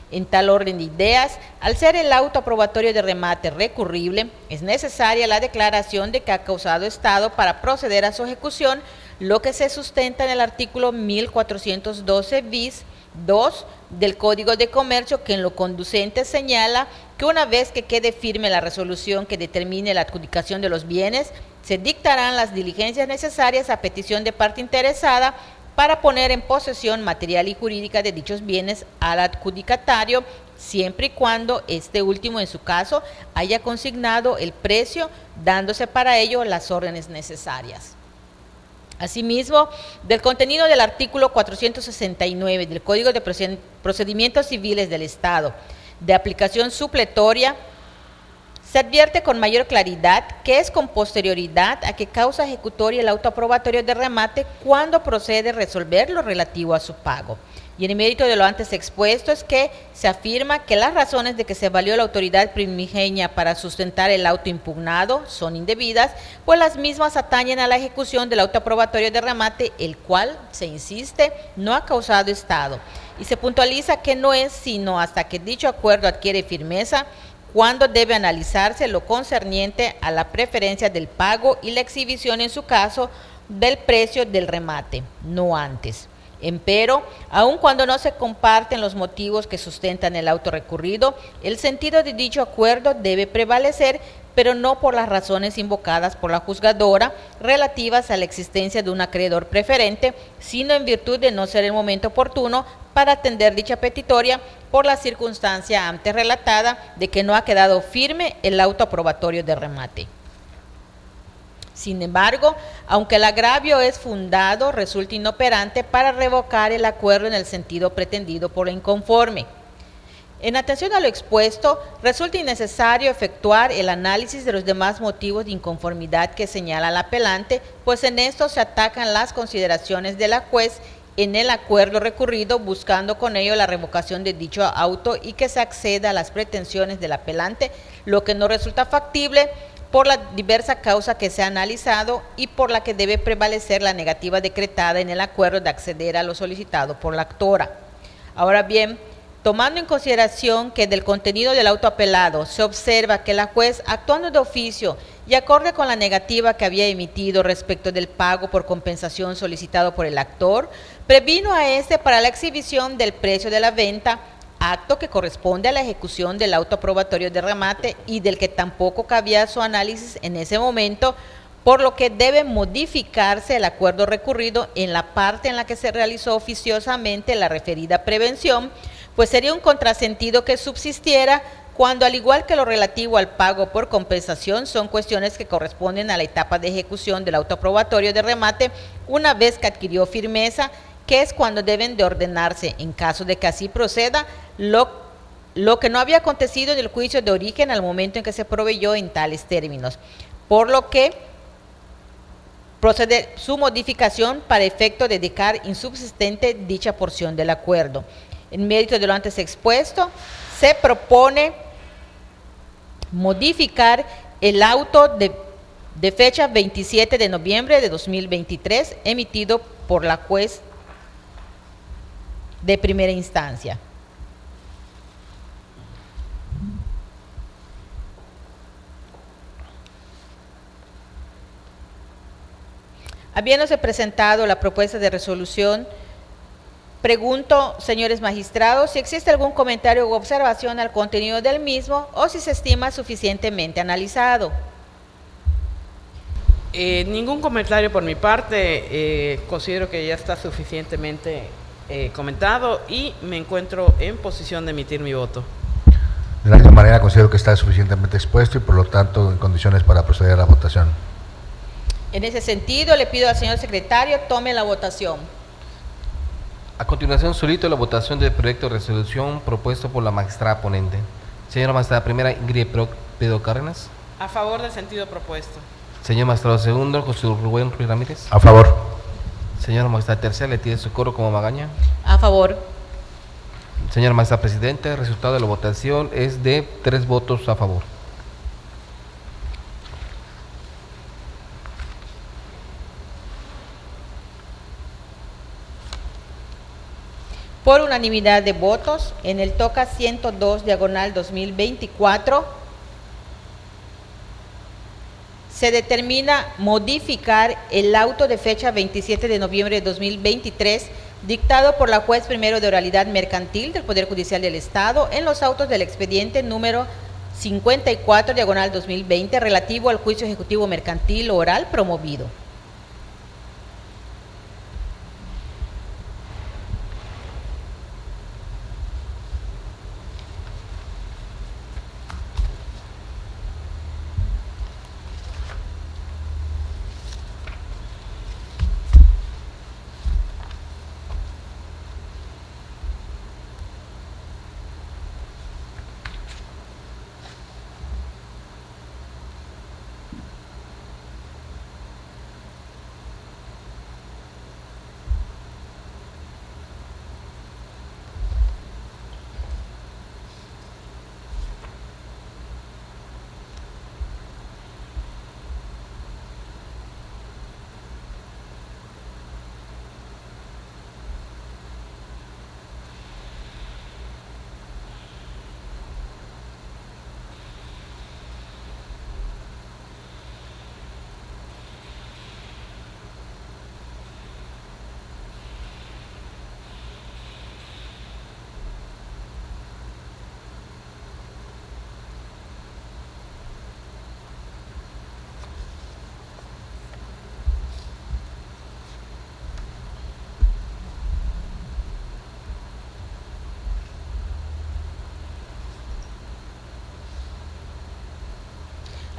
En tal orden de ideas, al ser el auto aprobatorio de remate recurrible, es necesaria la declaración de que ha causado estado para proceder a su ejecución, lo que se sustenta en el artículo 1412 bis 2 del Código de Comercio, que en lo conducente señala que una vez que quede firme la resolución que determine la adjudicación de los bienes, se dictarán las diligencias necesarias a petición de parte interesada para poner en posesión material y jurídica de dichos bienes al adjudicatario, siempre y cuando este último, en su caso, haya consignado el precio, dándose para ello las órdenes necesarias. Asimismo, del contenido del artículo 469 del Código de Procedimientos Civiles del Estado, de aplicación supletoria, se advierte con mayor claridad que es con posterioridad a que causa ejecutoria el auto aprobatorio de remate cuando procede a resolver lo relativo a su pago. Y en el mérito de lo antes expuesto es que se afirma que las razones de que se valió la autoridad primigenia para sustentar el auto impugnado son indebidas, pues las mismas atañen a la ejecución del auto aprobatorio de remate, el cual, se insiste, no ha causado estado. Y se puntualiza que no es sino hasta que dicho acuerdo adquiere firmeza cuando debe analizarse lo concerniente a la preferencia del pago y la exhibición, en su caso, del precio del remate, no antes. Empero, aun cuando no se comparten los motivos que sustentan el auto recurrido, el sentido de dicho acuerdo debe prevalecer, pero no por las razones invocadas por la juzgadora relativas a la existencia de un acreedor preferente, sino en virtud de no ser el momento oportuno para atender dicha petitoria por la circunstancia antes relatada de que no ha quedado firme el auto aprobatorio de remate. Sin embargo, aunque el agravio es fundado, resulta inoperante para revocar el acuerdo en el sentido pretendido por la inconforme. En atención a lo expuesto, resulta innecesario efectuar el análisis de los demás motivos de inconformidad que señala el apelante, pues en esto se atacan las consideraciones de la juez en el acuerdo recurrido, buscando con ello la revocación de dicho auto y que se acceda a las pretensiones del apelante, lo que no resulta factible por la diversa causa que se ha analizado y por la que debe prevalecer la negativa decretada en el acuerdo de acceder a lo solicitado por la actora. Ahora bien, tomando en consideración que del contenido del auto apelado se observa que la juez, actuando de oficio y acorde con la negativa que había emitido respecto del pago por compensación solicitado por el actor, previno a este para la exhibición del precio de la venta, acto que corresponde a la ejecución del auto aprobatorio de remate y del que tampoco cabía su análisis en ese momento, por lo que debe modificarse el acuerdo recurrido en la parte en la que se realizó oficiosamente la referida prevención, pues sería un contrasentido que subsistiera cuando, al igual que lo relativo al pago por compensación, son cuestiones que corresponden a la etapa de ejecución del auto aprobatorio de remate una vez que adquirió firmeza, que es cuando deben de ordenarse, en caso de que así proceda, lo que no había acontecido en el juicio de origen al momento en que se proveyó en tales términos, por lo que procede su modificación para efecto de dejar insubsistente dicha porción del acuerdo. En mérito de lo antes expuesto, se propone modificar el auto de fecha 27 de noviembre de 2023 emitido por la juez de primera instancia. Habiéndose presentado la propuesta de resolución, pregunto, señores magistrados, si existe algún comentario u observación al contenido del mismo o si se estima suficientemente analizado. Ningún comentario por mi parte, considero que ya está suficientemente comentado y me encuentro en posición de emitir mi voto. De la misma manera considero que está suficientemente expuesto y por lo tanto en condiciones para proceder a la votación. En ese sentido, le pido al señor secretario tome la votación. A continuación, solicito la votación del proyecto de resolución propuesto por la magistrada ponente. Señora magistrada primera, Ingrid Pedro Cárdenas. A favor del sentido propuesto. Señor magistrado segundo, José Rubén Ruiz Ramírez. A favor. Señora magistrada tercera, Leticia Socorro como Magaña. A favor. Señora magistrada presidente, el resultado de la votación es de 3 votos a favor. Por unanimidad de votos, en el TOCA 102 diagonal 2024, se determina modificar el auto de fecha 27 de noviembre de 2023, dictado por la juez primero de oralidad mercantil del Poder Judicial del Estado en los autos del expediente número 54 diagonal 2020 relativo al juicio ejecutivo mercantil oral promovido.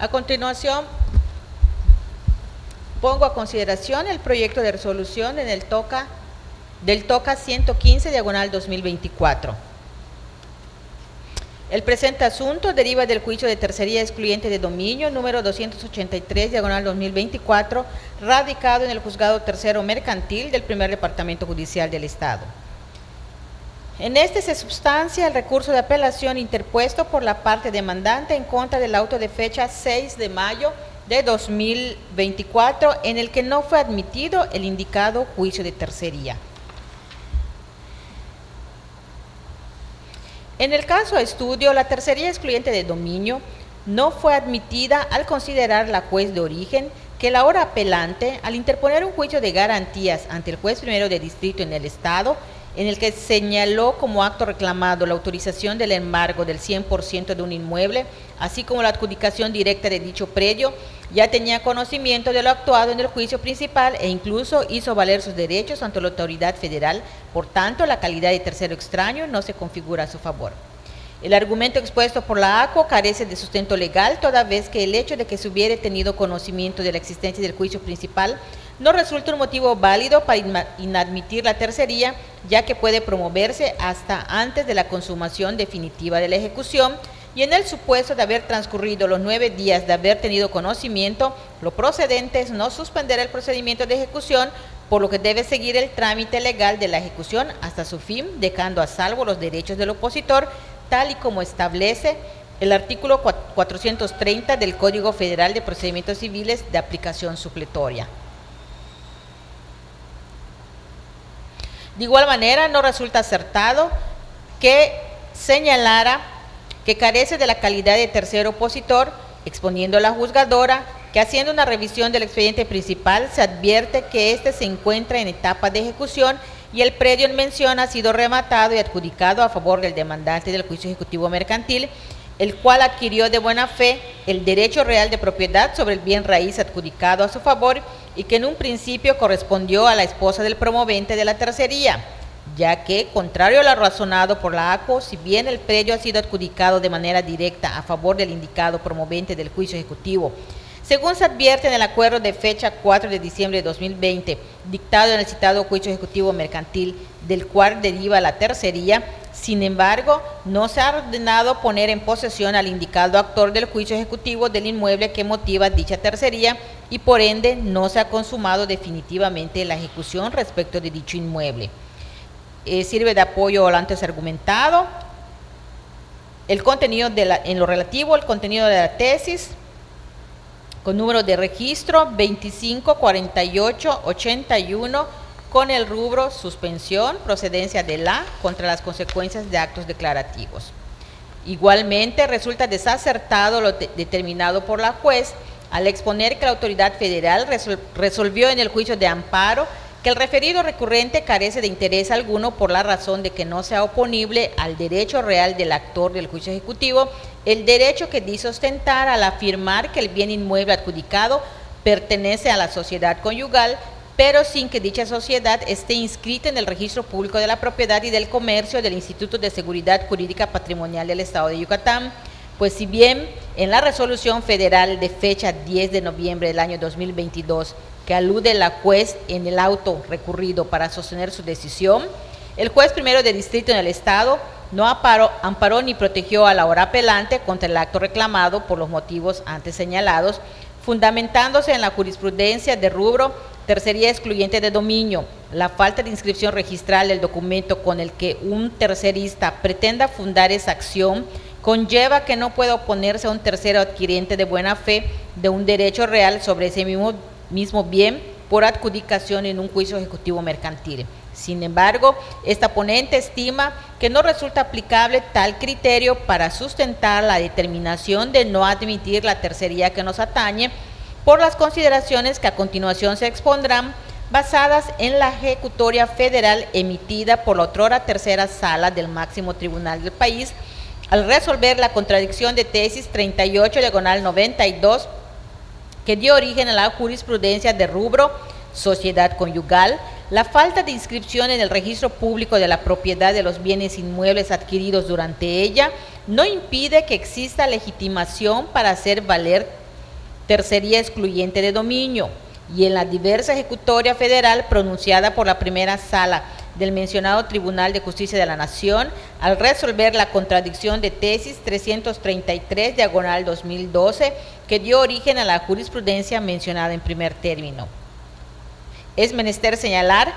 A continuación, pongo a consideración el proyecto de resolución del TOCA 115, diagonal 2024. El presente asunto deriva del juicio de tercería excluyente de dominio número 283, diagonal 2024, radicado en el Juzgado Tercero Mercantil del Primer Departamento Judicial del Estado. En este se substancia el recurso de apelación interpuesto por la parte demandante en contra del auto de fecha 6 de mayo de 2024, en el que no fue admitido el indicado juicio de tercería. En el caso a estudio, la tercería excluyente de dominio no fue admitida al considerar la juez de origen que la hora apelante, al interponer un juicio de garantías ante el juez primero de distrito en el Estado, en el que señaló como acto reclamado la autorización del embargo del 100% de un inmueble, así como la adjudicación directa de dicho predio, ya tenía conocimiento de lo actuado en el juicio principal e incluso hizo valer sus derechos ante la autoridad federal. Por tanto, la calidad de tercero extraño no se configura a su favor. El argumento expuesto por la ACO carece de sustento legal, toda vez que el hecho de que se hubiera tenido conocimiento de la existencia del juicio principal no resulta un motivo válido para inadmitir la tercería, ya que puede promoverse hasta antes de la consumación definitiva de la ejecución, y en el supuesto de haber transcurrido los 9 días de haber tenido conocimiento, lo procedente es no suspender el procedimiento de ejecución, por lo que debe seguir el trámite legal de la ejecución hasta su fin, dejando a salvo los derechos del opositor, tal y como establece el artículo 430 del Código Federal de Procedimientos Civiles de aplicación supletoria. De igual manera, no resulta acertado que señalara que carece de la calidad de tercero opositor, exponiendo a la juzgadora que haciendo una revisión del expediente principal se advierte que éste se encuentra en etapa de ejecución y el predio en mención ha sido rematado y adjudicado a favor del demandante del juicio ejecutivo mercantil, el cual adquirió de buena fe el derecho real de propiedad sobre el bien raíz adjudicado a su favor y que en un principio correspondió a la esposa del promovente de la tercería, ya que, contrario a lo razonado por la ACO, si bien el predio ha sido adjudicado de manera directa a favor del indicado promovente del juicio ejecutivo, según se advierte en el acuerdo de fecha 4 de diciembre de 2020, dictado en el citado juicio ejecutivo mercantil, del cual deriva la tercería, sin embargo, no se ha ordenado poner en posesión al indicado actor del juicio ejecutivo del inmueble que motiva dicha tercería y por ende no se ha consumado definitivamente la ejecución respecto de dicho inmueble. Sirve de apoyo al antes argumentado. El contenido en lo relativo al contenido de la tesis, con número de registro 254881, con el rubro suspensión, procedencia de la contra las consecuencias de actos declarativos. Igualmente, resulta desacertado lo determinado por la juez al exponer que la autoridad federal resolvió en el juicio de amparo que el referido recurrente carece de interés alguno por la razón de que no sea oponible al derecho real del actor del juicio ejecutivo, el derecho que dice ostentar al afirmar que el bien inmueble adjudicado pertenece a la sociedad conyugal, pero sin que dicha sociedad esté inscrita en el registro público de la propiedad y del comercio del Instituto de Seguridad Jurídica Patrimonial del Estado de Yucatán, pues si bien en la resolución federal de fecha 10 de noviembre del año 2022, que alude la juez en el auto recurrido para sostener su decisión, el juez primero de distrito en el Estado no amparó ni protegió a la hora apelante contra el acto reclamado por los motivos antes señalados, fundamentándose en la jurisprudencia de rubro tercería excluyente de dominio, la falta de inscripción registral del documento con el que un tercerista pretenda fundar esa acción conlleva que no pueda oponerse a un tercero adquiriente de buena fe de un derecho real sobre ese mismo bien por adjudicación en un juicio ejecutivo mercantil. Sin embargo, esta ponente estima que no resulta aplicable tal criterio para sustentar la determinación de no admitir la tercería que nos atañe, por las consideraciones que a continuación se expondrán, basadas en la ejecutoria federal emitida por la otrora tercera sala del máximo tribunal del país, al resolver la contradicción de tesis 38/92, que dio origen a la jurisprudencia de rubro sociedad conyugal. La falta de inscripción en el registro público de la propiedad de los bienes inmuebles adquiridos durante ella no impide que exista legitimación para hacer valer tercería excluyente de dominio, y en la diversa ejecutoria federal pronunciada por la primera sala del mencionado Tribunal de Justicia de la Nación, al resolver la contradicción de tesis 333/2012, que dio origen a la jurisprudencia mencionada en primer término. Es menester señalar,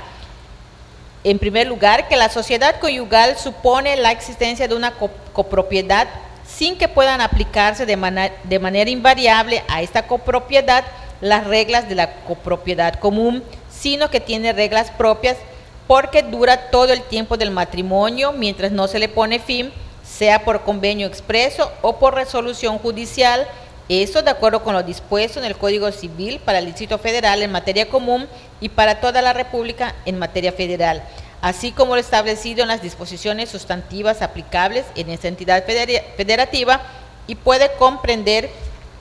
en primer lugar, que la sociedad conyugal supone la existencia de una copropiedad sin que puedan aplicarse de manera invariable a esta copropiedad las reglas de la copropiedad común, sino que tiene reglas propias porque dura todo el tiempo del matrimonio mientras no se le pone fin, sea por convenio expreso o por resolución judicial. Esto de acuerdo con lo dispuesto en el Código Civil para el Distrito Federal en materia común y para toda la República en materia federal, así como lo establecido en las disposiciones sustantivas aplicables en esta entidad federativa, y puede comprender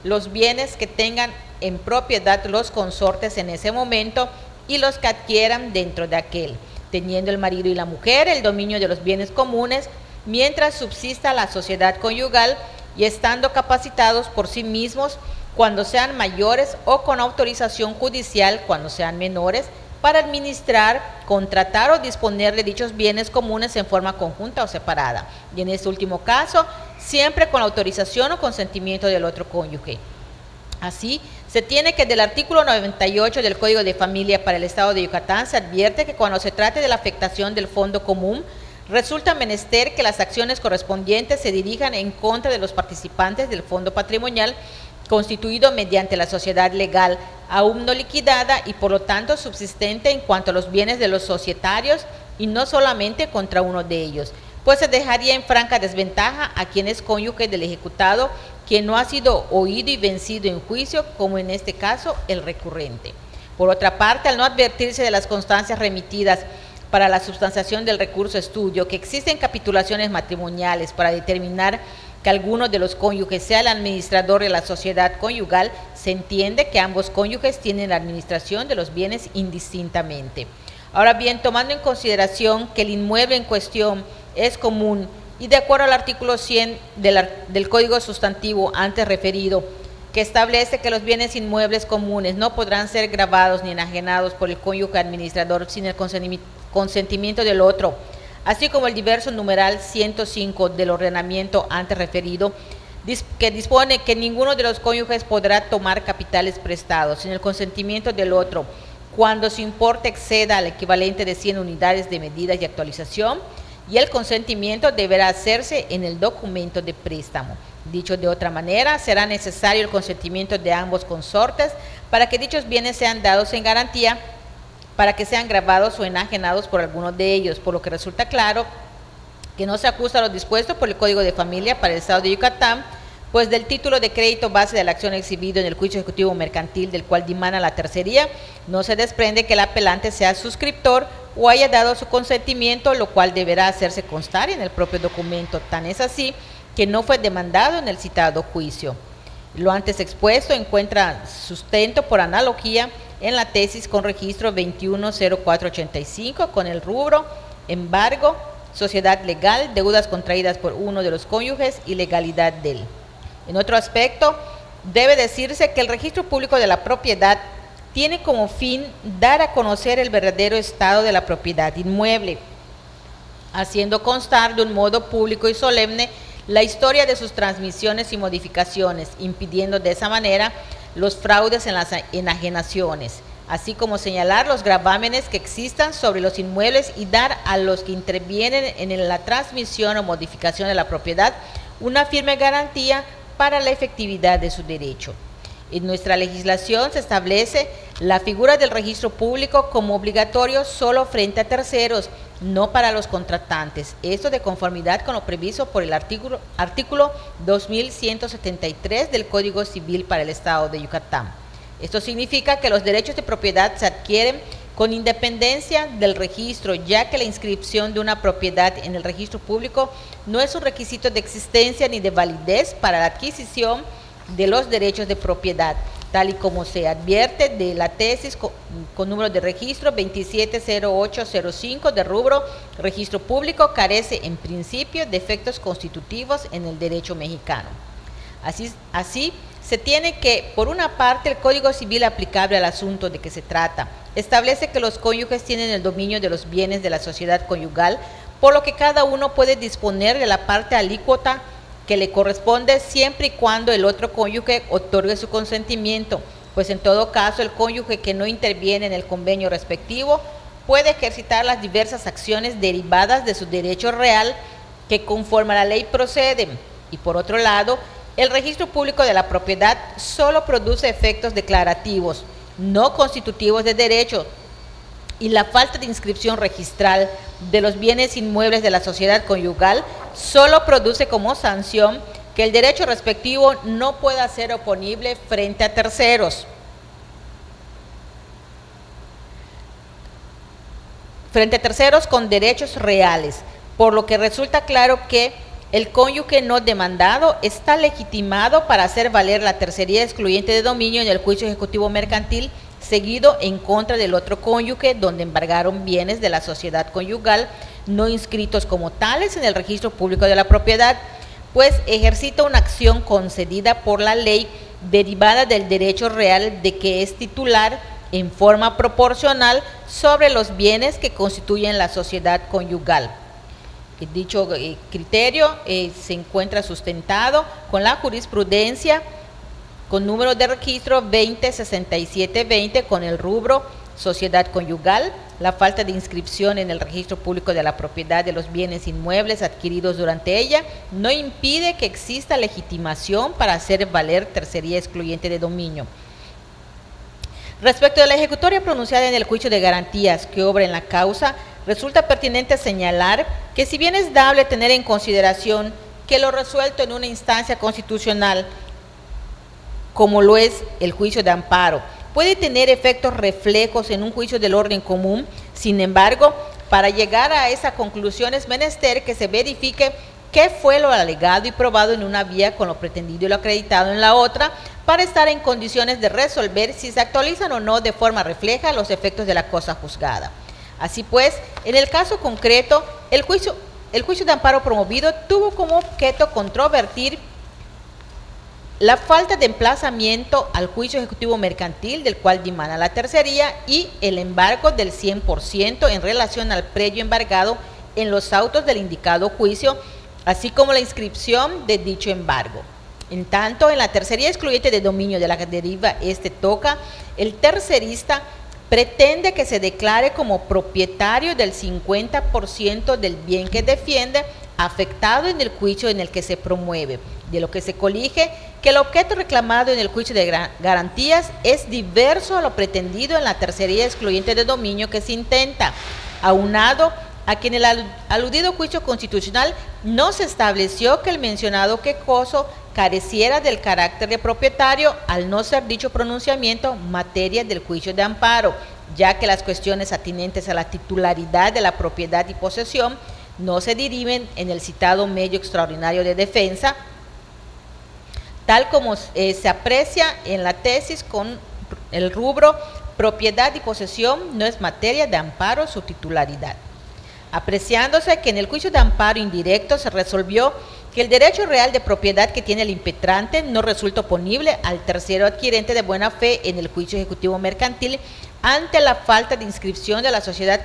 los bienes que tengan en propiedad los consortes en ese momento y los que adquieran dentro de aquel, teniendo el marido y la mujer el dominio de los bienes comunes mientras subsista la sociedad conyugal y estando capacitados por sí mismos cuando sean mayores o con autorización judicial cuando sean menores para administrar, contratar o disponer de dichos bienes comunes en forma conjunta o separada, y en este último caso siempre con autorización o consentimiento del otro cónyuge. Así, se tiene que del artículo 98 del Código de Familia para el Estado de Yucatán se advierte que cuando se trate de la afectación del fondo común, resulta menester que las acciones correspondientes se dirijan en contra de los participantes del fondo patrimonial constituido mediante la sociedad legal aún no liquidada y por lo tanto subsistente en cuanto a los bienes de los societarios y no solamente contra uno de ellos, pues se dejaría en franca desventaja a quien es cónyuge del ejecutado, quien no ha sido oído y vencido en juicio, como en este caso el recurrente. Por otra parte, al no advertirse de las constancias remitidas para la substanciación del recurso estudio, que existen capitulaciones matrimoniales para determinar que alguno de los cónyuges sea el administrador de la sociedad conyugal, se entiende que ambos cónyuges tienen la administración de los bienes indistintamente. Ahora bien, tomando en consideración que el inmueble en cuestión es común y de acuerdo al artículo 100 del Código Sustantivo antes referido, que establece que los bienes inmuebles comunes no podrán ser gravados ni enajenados por el cónyuge administrador sin el consentimiento del otro, así como el diverso numeral 105 del ordenamiento antes referido, que dispone que ninguno de los cónyuges podrá tomar capitales prestados sin el consentimiento del otro, cuando su importe exceda al equivalente de 100 unidades de medidas y actualización, y el consentimiento deberá hacerse en el documento de préstamo. Dicho de otra manera, será necesario el consentimiento de ambos consortes para que dichos bienes sean dados en garantía, para que sean gravados o enajenados por alguno de ellos, por lo que resulta claro que no se ajusta a lo dispuesto por el Código de Familia para el Estado de Yucatán, pues del título de crédito base de la acción exhibido en el juicio ejecutivo mercantil del cual dimana la tercería, no se desprende que el apelante sea suscriptor o haya dado su consentimiento, lo cual deberá hacerse constar en el propio documento. Tan es así que no fue demandado en el citado juicio. Lo antes expuesto encuentra sustento por analogía en la tesis con registro 210485 con el rubro embargo, sociedad legal, deudas contraídas por uno de los cónyuges y legalidad de él. En otro aspecto, debe decirse que el registro público de la propiedad tiene como fin dar a conocer el verdadero estado de la propiedad inmueble, haciendo constar de un modo público y solemne la historia de sus transmisiones y modificaciones, impidiendo de esa manera los fraudes en las enajenaciones, así como señalar los gravámenes que existan sobre los inmuebles y dar a los que intervienen en la transmisión o modificación de la propiedad una firme garantía para la efectividad de su derecho. En nuestra legislación se establece la figura del registro público como obligatorio solo frente a terceros, no para los contratantes. Esto de conformidad con lo previsto por el artículo 2173 del Código Civil para el Estado de Yucatán. Esto significa que los derechos de propiedad se adquieren con independencia del registro, ya que la inscripción de una propiedad en el registro público no es un requisito de existencia ni de validez para la adquisición de los derechos de propiedad, tal y como se advierte de la tesis con número de registro 270805 de rubro registro público, carece en principio de efectos constitutivos en el derecho mexicano. Así se tiene que, por una parte, el Código Civil aplicable al asunto de que se trata establece que los cónyuges tienen el dominio de los bienes de la sociedad conyugal, por lo que cada uno puede disponer de la parte alícuota que le corresponde siempre y cuando el otro cónyuge otorgue su consentimiento, pues en todo caso el cónyuge que no interviene en el convenio respectivo puede ejercitar las diversas acciones derivadas de su derecho real que conforme a la ley proceden. Y por otro lado, el registro público de la propiedad solo produce efectos declarativos, no constitutivos de derecho, y la falta de inscripción registral de los bienes inmuebles de la sociedad conyugal solo produce como sanción que el derecho respectivo no pueda ser oponible frente a terceros. Frente a terceros con derechos reales, por lo que resulta claro que el cónyuge no demandado está legitimado para hacer valer la tercería excluyente de dominio en el juicio ejecutivo mercantil seguido en contra del otro cónyuge, donde embargaron bienes de la sociedad conyugal no inscritos como tales en el registro público de la propiedad, pues ejercita una acción concedida por la ley derivada del derecho real de que es titular en forma proporcional sobre los bienes que constituyen la sociedad conyugal. Dicho criterio se encuentra sustentado con la jurisprudencia con número de registro 206720 con el rubro sociedad conyugal. La falta de inscripción en el registro público de la propiedad de los bienes inmuebles adquiridos durante ella no impide que exista legitimación para hacer valer tercería excluyente de dominio. Respecto a la ejecutoria pronunciada en el juicio de garantías que obra en la causa, resulta pertinente señalar que si bien es dable tener en consideración que lo resuelto en una instancia constitucional, como lo es el juicio de amparo, puede tener efectos reflejos en un juicio del orden común, sin embargo, para llegar a esa conclusión es menester que se verifique qué fue lo alegado y probado en una vía con lo pretendido y lo acreditado en la otra, para estar en condiciones de resolver si se actualizan o no de forma refleja los efectos de la cosa juzgada. Así pues, en el caso concreto, el juicio de amparo promovido tuvo como objeto controvertir la falta de emplazamiento al juicio ejecutivo mercantil del cual dimana la tercería y el embargo del 100% en relación al predio embargado en los autos del indicado juicio, así como la inscripción de dicho embargo. En tanto, en la tercería excluyente de dominio de la que deriva este toca, el tercerista pretende que se declare como propietario del 50% del bien que defiende, afectado en el juicio en el que se promueve, de lo que se colige que el objeto reclamado en el juicio de garantías es diverso a lo pretendido en la tercería excluyente de dominio que se intenta, aunado a que en el aludido juicio constitucional no se estableció que el mencionado quejoso careciera del carácter de propietario al no ser dicho pronunciamiento materia del juicio de amparo, ya que las cuestiones atinentes a la titularidad de la propiedad y posesión no se dirimen en el citado medio extraordinario de defensa, tal como se aprecia en la tesis con el rubro propiedad y posesión no es materia de amparo su titularidad. Apreciándose que en el juicio de amparo indirecto se resolvió que el derecho real de propiedad que tiene el impetrante no resulta oponible al tercero adquirente de buena fe en el juicio ejecutivo mercantil ante la falta de inscripción de la sociedad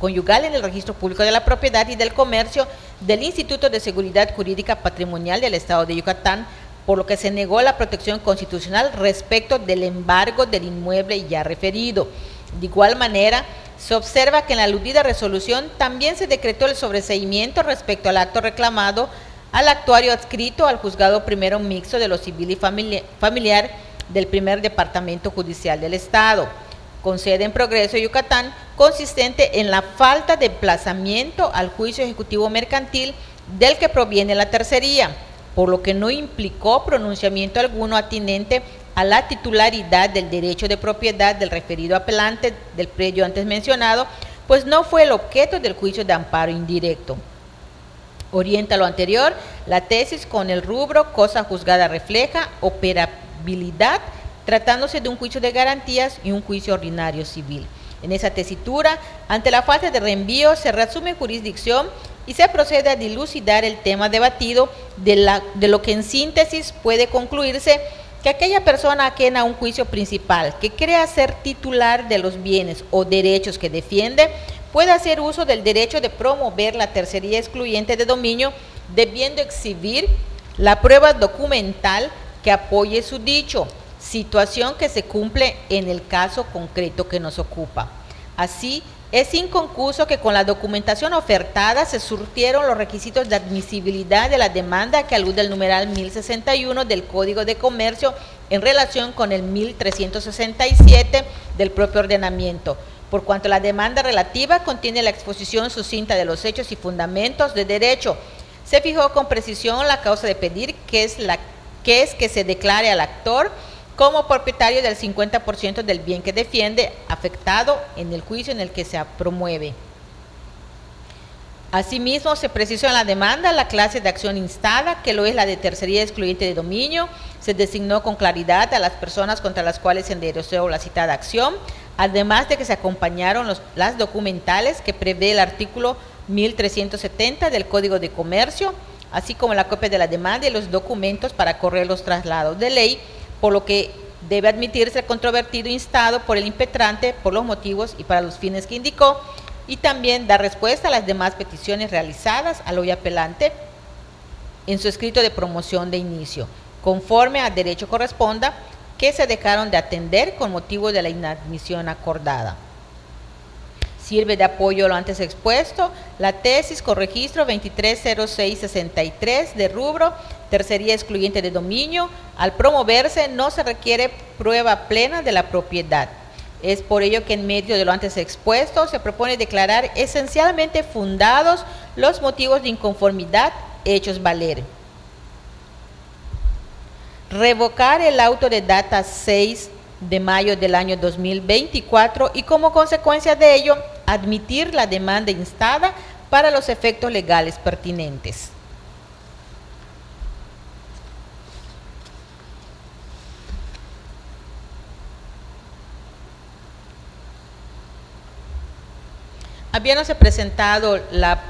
conyugal en el registro público de la propiedad y del comercio del Instituto de Seguridad Jurídica Patrimonial del Estado de Yucatán, por lo que se negó la protección constitucional respecto del embargo del inmueble ya referido. De igual manera, se observa que en la aludida resolución también se decretó el sobreseimiento respecto al acto reclamado al actuario adscrito al juzgado primero mixto de lo civil y familiar del primer departamento judicial del Estado, con sede en Progreso, Yucatán, consistente en la falta de emplazamiento al juicio ejecutivo mercantil del que proviene la tercería, por lo que no implicó pronunciamiento alguno atinente a la titularidad del derecho de propiedad del referido apelante del predio antes mencionado, pues no fue el objeto del juicio de amparo indirecto. Orienta lo anterior, la tesis con el rubro cosa juzgada refleja operabilidad, tratándose de un juicio de garantías y un juicio ordinario civil. En esa tesitura, ante la falta de reenvío, se reasume jurisdicción y se procede a dilucidar el tema debatido, de lo que en síntesis puede concluirse que aquella persona ajena a un juicio principal que crea ser titular de los bienes o derechos que defiende puede hacer uso del derecho de promover la tercería excluyente de dominio, debiendo exhibir la prueba documental que apoye su dicho, situación que se cumple en el caso concreto que nos ocupa. Así, es inconcluso que con la documentación ofertada se surtieron los requisitos de admisibilidad de la demanda que alude al numeral 1061 del Código de Comercio en relación con el 1367 del propio ordenamiento, por cuanto la demanda relativa contiene la exposición sucinta de los hechos y fundamentos de derecho. Se fijó con precisión la causa de pedir, que es que se declare al actor como propietario del 50% del bien que defiende, afectado en el juicio en el que se promueve. Asimismo, se precisó en la demanda la clase de acción instada, que lo es la de tercería excluyente de dominio. Se designó con claridad a las personas contra las cuales se enderezó la citada acción, además de que se acompañaron las documentales que prevé el artículo 1370 del Código de Comercio, así como la copia de la demanda y los documentos para correr los traslados de ley, por lo que debe admitirse el controvertido instado por el impetrante por los motivos y para los fines que indicó, y también dar respuesta a las demás peticiones realizadas al hoy apelante en su escrito de promoción de inicio, conforme a derecho corresponda, que se dejaron de atender con motivo de la inadmisión acordada. Sirve de apoyo lo antes expuesto la tesis con registro 230663 de rubro tercería excluyente de dominio. Al promoverse no se requiere prueba plena de la propiedad. Es por ello que en medio de lo antes expuesto se propone declarar esencialmente fundados los motivos de inconformidad hechos valer. Revocar el auto de data 6 de mayo del año 2024 y como consecuencia de ello admitir la demanda instada para los efectos legales pertinentes. Habiéndose presentado la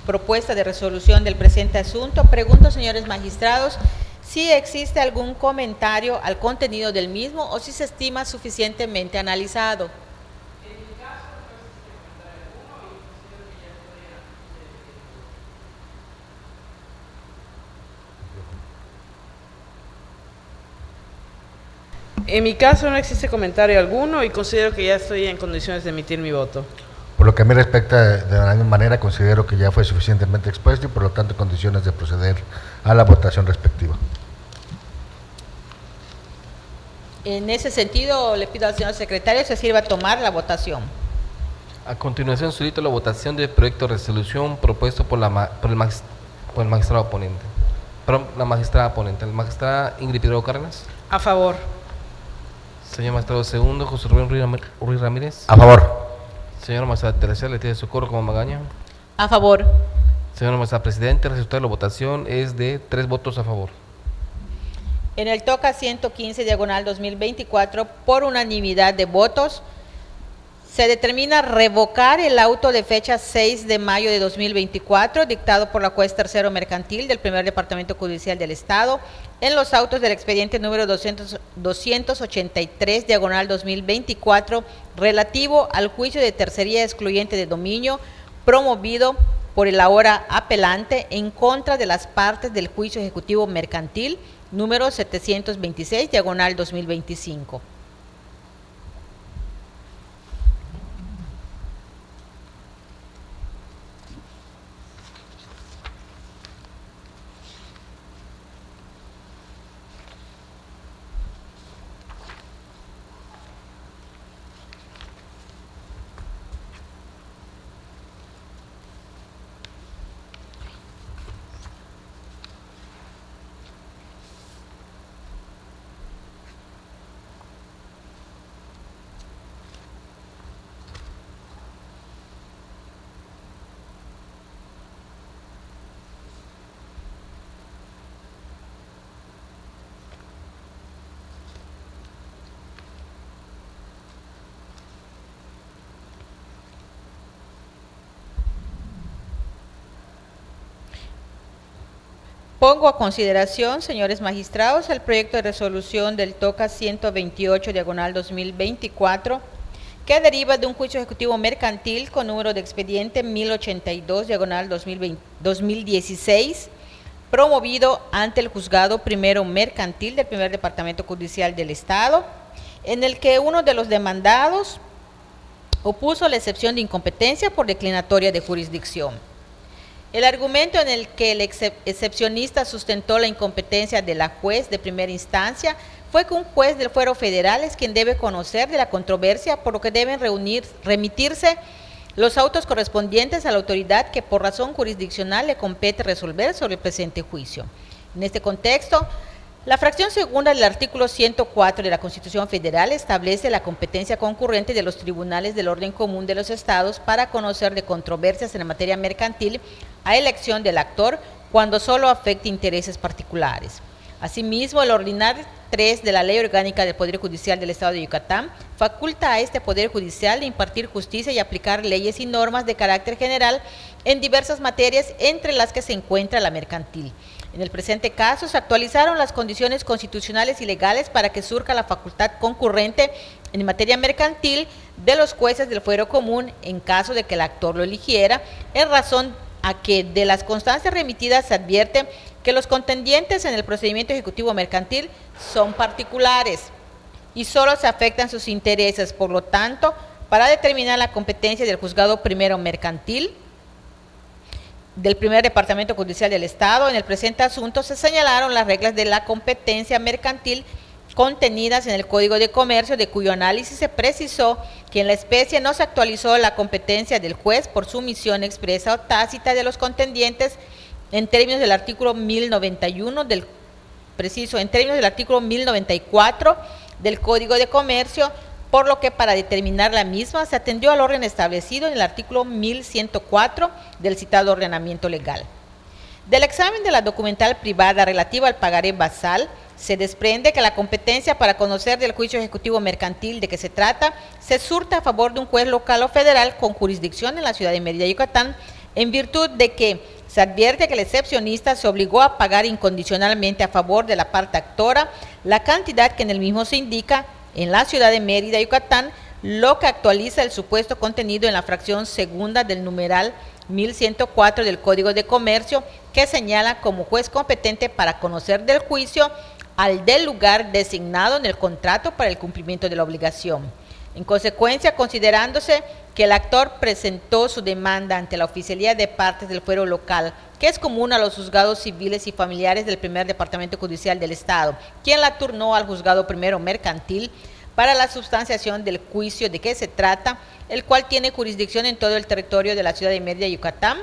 propuesta de resolución del presente asunto, pregunto, señores magistrados, si existe algún comentario al contenido del mismo o si se estima suficientemente analizado. En mi caso no existe comentario alguno y considero que ya estoy en condiciones de emitir mi voto. Por lo que a mí respecta, de la misma manera considero que ya fue suficientemente expuesto y por lo tanto en condiciones de proceder a la votación respectiva. En ese sentido, le pido al señor secretario se sirva a tomar la votación. A continuación solicito la votación del proyecto de resolución propuesto por el magistrado oponente. Perdón, la magistrada oponente. La magistrada Ingrid Piedra Cárdenas. A favor. Señor magistrado segundo, José Rubén Ruiz Ramírez. A favor. Señor magistrado tercero, Leticia Socorro como Magaña. A favor. Señor magistrado presidente, el resultado de la votación es de 3 votos a favor. En el TOCA 115 diagonal 2024, por unanimidad de votos, se determina revocar el auto de fecha 6 de mayo de 2024, dictado por la juez tercero mercantil del primer departamento judicial del Estado, en los autos del expediente número 283 diagonal 2024, relativo al juicio de tercería excluyente de dominio promovido por el ahora apelante en contra de las partes del juicio ejecutivo mercantil número 726 diagonal 2025. Pongo a consideración, señores magistrados, el proyecto de resolución del TOCA 128, diagonal 2024, que deriva de un juicio ejecutivo mercantil con número de expediente 1082, diagonal 2016, promovido ante el Juzgado Primero Mercantil del Primer Departamento Judicial del Estado, en el que uno de los demandados opuso la excepción de incompetencia por declinatoria de jurisdicción. El argumento en el que el excepcionista sustentó la incompetencia de la juez de primera instancia fue que un juez del fuero federal es quien debe conocer de la controversia, por lo que deben remitirse los autos correspondientes a la autoridad que por razón jurisdiccional le compete resolver sobre el presente juicio. En este contexto, la fracción segunda del artículo 104 de la Constitución Federal establece la competencia concurrente de los tribunales del orden común de los estados para conocer de controversias en la materia mercantil a elección del actor cuando solo afecte intereses particulares. Asimismo, el ordinario 3 de la Ley Orgánica del Poder Judicial del Estado de Yucatán faculta a este Poder Judicial de impartir justicia y aplicar leyes y normas de carácter general en diversas materias, entre las que se encuentra la mercantil. En el presente caso, se actualizaron las condiciones constitucionales y legales para que surja la facultad concurrente en materia mercantil de los jueces del fuero común en caso de que el actor lo eligiera, en razón a que de las constancias remitidas se advierte que los contendientes en el procedimiento ejecutivo mercantil son particulares y solo se afectan sus intereses. Por lo tanto, para determinar la competencia del Juzgado Primero Mercantil del Primer Departamento Judicial del Estado, en el presente asunto se señalaron las reglas de la competencia mercantil contenidas en el Código de Comercio, de cuyo análisis se precisó que en la especie no se actualizó la competencia del juez por sumisión expresa o tácita de los contendientes en términos del artículo 1091 en términos del artículo 1094 del Código de Comercio, por lo que para determinar la misma se atendió al orden establecido en el artículo 1104 del citado ordenamiento legal. Del examen de la documental privada relativa al pagaré basal, se desprende que la competencia para conocer del juicio ejecutivo mercantil de que se trata se surta a favor de un juez local o federal con jurisdicción en la ciudad de Mérida, Yucatán, en virtud de que se advierte que el excepcionista se obligó a pagar incondicionalmente a favor de la parte actora la cantidad que en el mismo se indica en la ciudad de Mérida, Yucatán, lo que actualiza el supuesto contenido en la fracción segunda del numeral 1104 del Código de Comercio, que señala como juez competente para conocer del juicio al del lugar designado en el contrato para el cumplimiento de la obligación. En consecuencia, considerándose que el actor presentó su demanda ante la Oficialía de Partes del Fuero Local, que es común a los juzgados civiles y familiares del Primer Departamento Judicial del Estado, quien la turnó al Juzgado Primero Mercantil para la substanciación del juicio de que se trata, el cual tiene jurisdicción en todo el territorio de la ciudad de Mérida, Yucatán,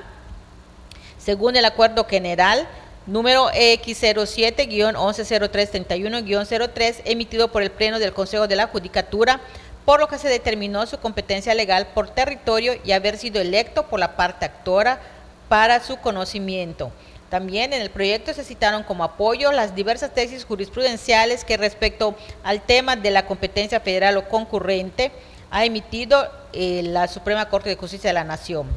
según el Acuerdo General número EX07-110331-03, emitido por el Pleno del Consejo de la Judicatura, por lo que se determinó su competencia legal por territorio y haber sido electo por la parte actora para su conocimiento. También en el proyecto se citaron como apoyo las diversas tesis jurisprudenciales que respecto al tema de la competencia federal o concurrente ha emitido la Suprema Corte de Justicia de la Nación.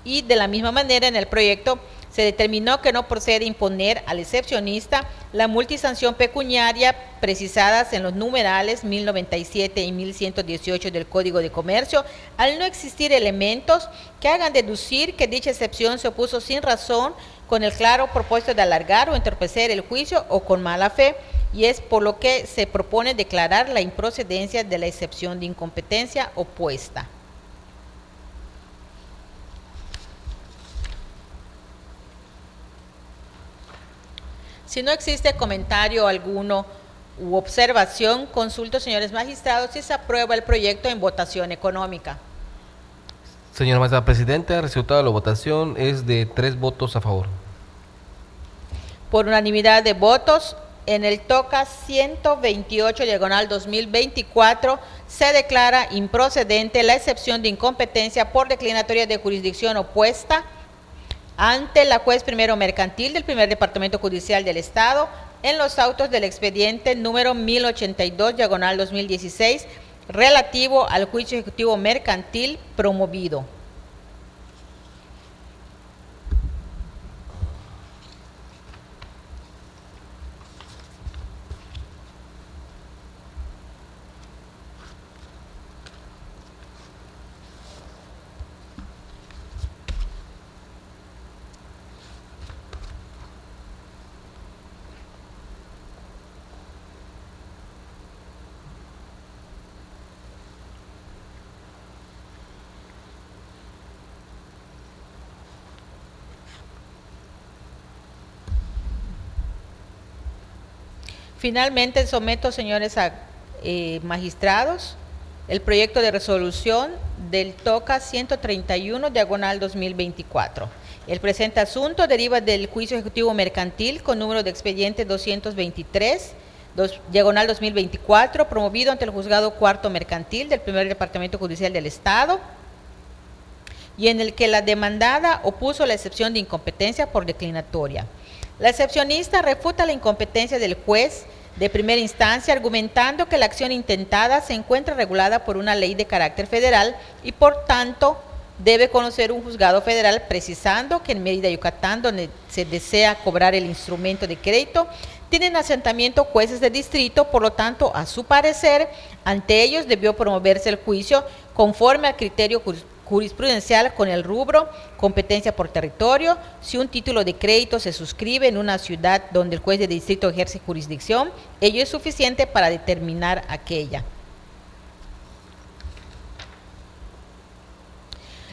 Y de la misma manera, en el proyecto se determinó que no procede imponer al excepcionista la multisanción pecuniaria precisadas en los numerales 1097 y 1118 del Código de Comercio, al no existir elementos que hagan deducir que dicha excepción se opuso sin razón, con el claro propósito de alargar o entorpecer el juicio o con mala fe, y es por lo que se propone declarar la improcedencia de la excepción de incompetencia opuesta. Si no existe comentario alguno u observación, consulto, señores magistrados, si se aprueba el proyecto en votación económica. Señora magistrada presidenta, el resultado de la votación es de 3 votos a favor. Por unanimidad de votos, en el TOCA 128 diagonal 2024 se declara improcedente la excepción de incompetencia por declinatoria de jurisdicción opuesta ante la juez primero mercantil del Primer Departamento Judicial del Estado en los autos del expediente número 1082 diagonal 2016 relativo al juicio ejecutivo mercantil promovido. Finalmente someto, señores magistrados, el proyecto de resolución del TOCA 131 diagonal 2024. El presente asunto deriva del juicio ejecutivo mercantil con número de expediente 223 diagonal 2024, promovido ante el juzgado cuarto mercantil del primer departamento judicial del Estado, y en el que la demandada opuso la excepción de incompetencia por declinatoria. La excepcionista refuta la incompetencia del juez de primera instancia, argumentando que la acción intentada se encuentra regulada por una ley de carácter federal y por tanto debe conocer un juzgado federal, precisando que en Mérida, Yucatán, donde se desea cobrar el instrumento de crédito, tienen asentamiento jueces de distrito, por lo tanto, a su parecer, ante ellos debió promoverse el juicio conforme al criterio jurisprudencial con el rubro competencia por territorio. Si un título de crédito se suscribe en una ciudad donde el juez de distrito ejerce jurisdicción, ello es suficiente para determinar aquella.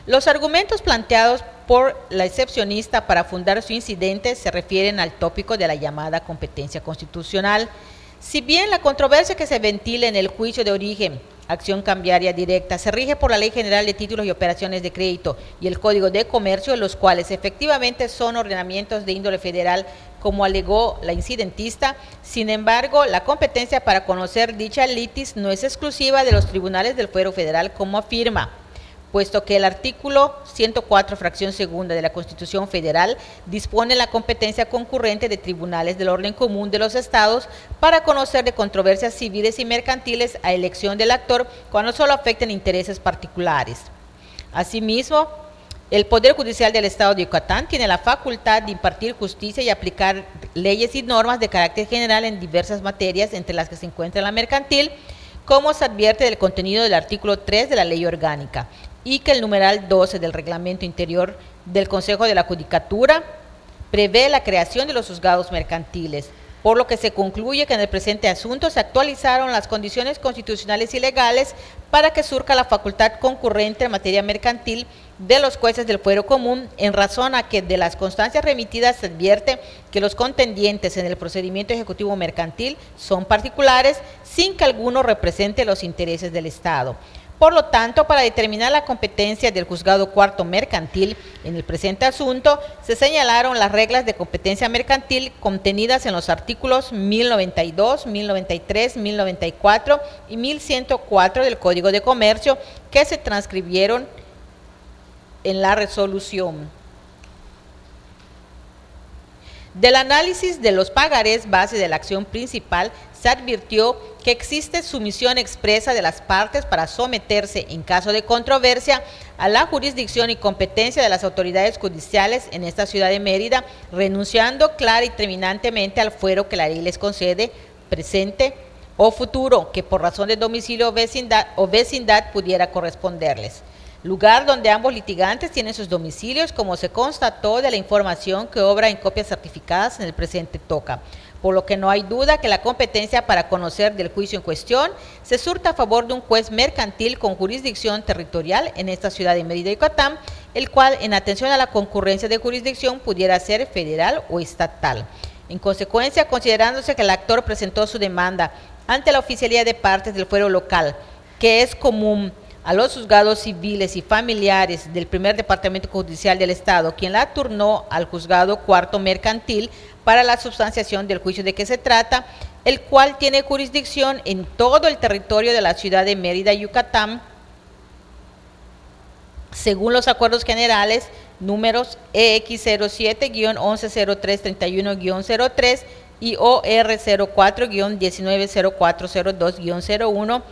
Los argumentos planteados por la excepcionista para fundar su incidente se refieren al tópico de la llamada competencia constitucional. Si bien la controversia que se ventila en el juicio de origen, acción cambiaria directa, se rige por la Ley General de Títulos y Operaciones de Crédito y el Código de Comercio, los cuales efectivamente son ordenamientos de índole federal, como alegó la incidentista, sin embargo, la competencia para conocer dicha litis no es exclusiva de los tribunales del Fuero Federal, como afirma, puesto que el artículo 104, fracción segunda de la Constitución Federal dispone la competencia concurrente de tribunales del orden común de los estados para conocer de controversias civiles y mercantiles a elección del actor cuando solo afecten intereses particulares. Asimismo, el Poder Judicial del Estado de Yucatán tiene la facultad de impartir justicia y aplicar leyes y normas de carácter general en diversas materias, entre las que se encuentra la mercantil, como se advierte del contenido del artículo 3 de la Ley Orgánica, y que el numeral 12 del Reglamento Interior del Consejo de la Judicatura prevé la creación de los juzgados mercantiles, por lo que se concluye que en el presente asunto se actualizaron las condiciones constitucionales y legales para que surja la facultad concurrente en materia mercantil de los jueces del fuero común, en razón a que de las constancias remitidas se advierte que los contendientes en el procedimiento ejecutivo mercantil son particulares, sin que alguno represente los intereses del Estado. Por lo tanto, para determinar la competencia del juzgado cuarto mercantil en el presente asunto, se señalaron las reglas de competencia mercantil contenidas en los artículos 1092, 1093, 1094 y 1104 del Código de Comercio, que se transcribieron en la resolución. Del análisis de los pagarés base de la acción principal, se advirtió que existe sumisión expresa de las partes para someterse, en caso de controversia, a la jurisdicción y competencia de las autoridades judiciales en esta ciudad de Mérida, renunciando clara y terminantemente al fuero que la ley les concede, presente o futuro, que por razón de domicilio o vecindad pudiera corresponderles. Lugar donde ambos litigantes tienen sus domicilios, como se constató de la información que obra en copias certificadas en el presente TOCA, por lo que no hay duda que la competencia para conocer del juicio en cuestión se surta a favor de un juez mercantil con jurisdicción territorial en esta ciudad de Mérida, Yucatán, el cual, en atención a la concurrencia de jurisdicción, pudiera ser federal o estatal. En consecuencia, considerándose que el actor presentó su demanda ante la oficialía de partes del fuero local, que es común a los juzgados civiles y familiares del primer departamento judicial del Estado, quien la turnó al juzgado cuarto mercantil para la substanciación del juicio de que se trata, el cual tiene jurisdicción en todo el territorio de la ciudad de Mérida, Yucatán, según los acuerdos generales números EX07-110331-03 y OR04-190402-01,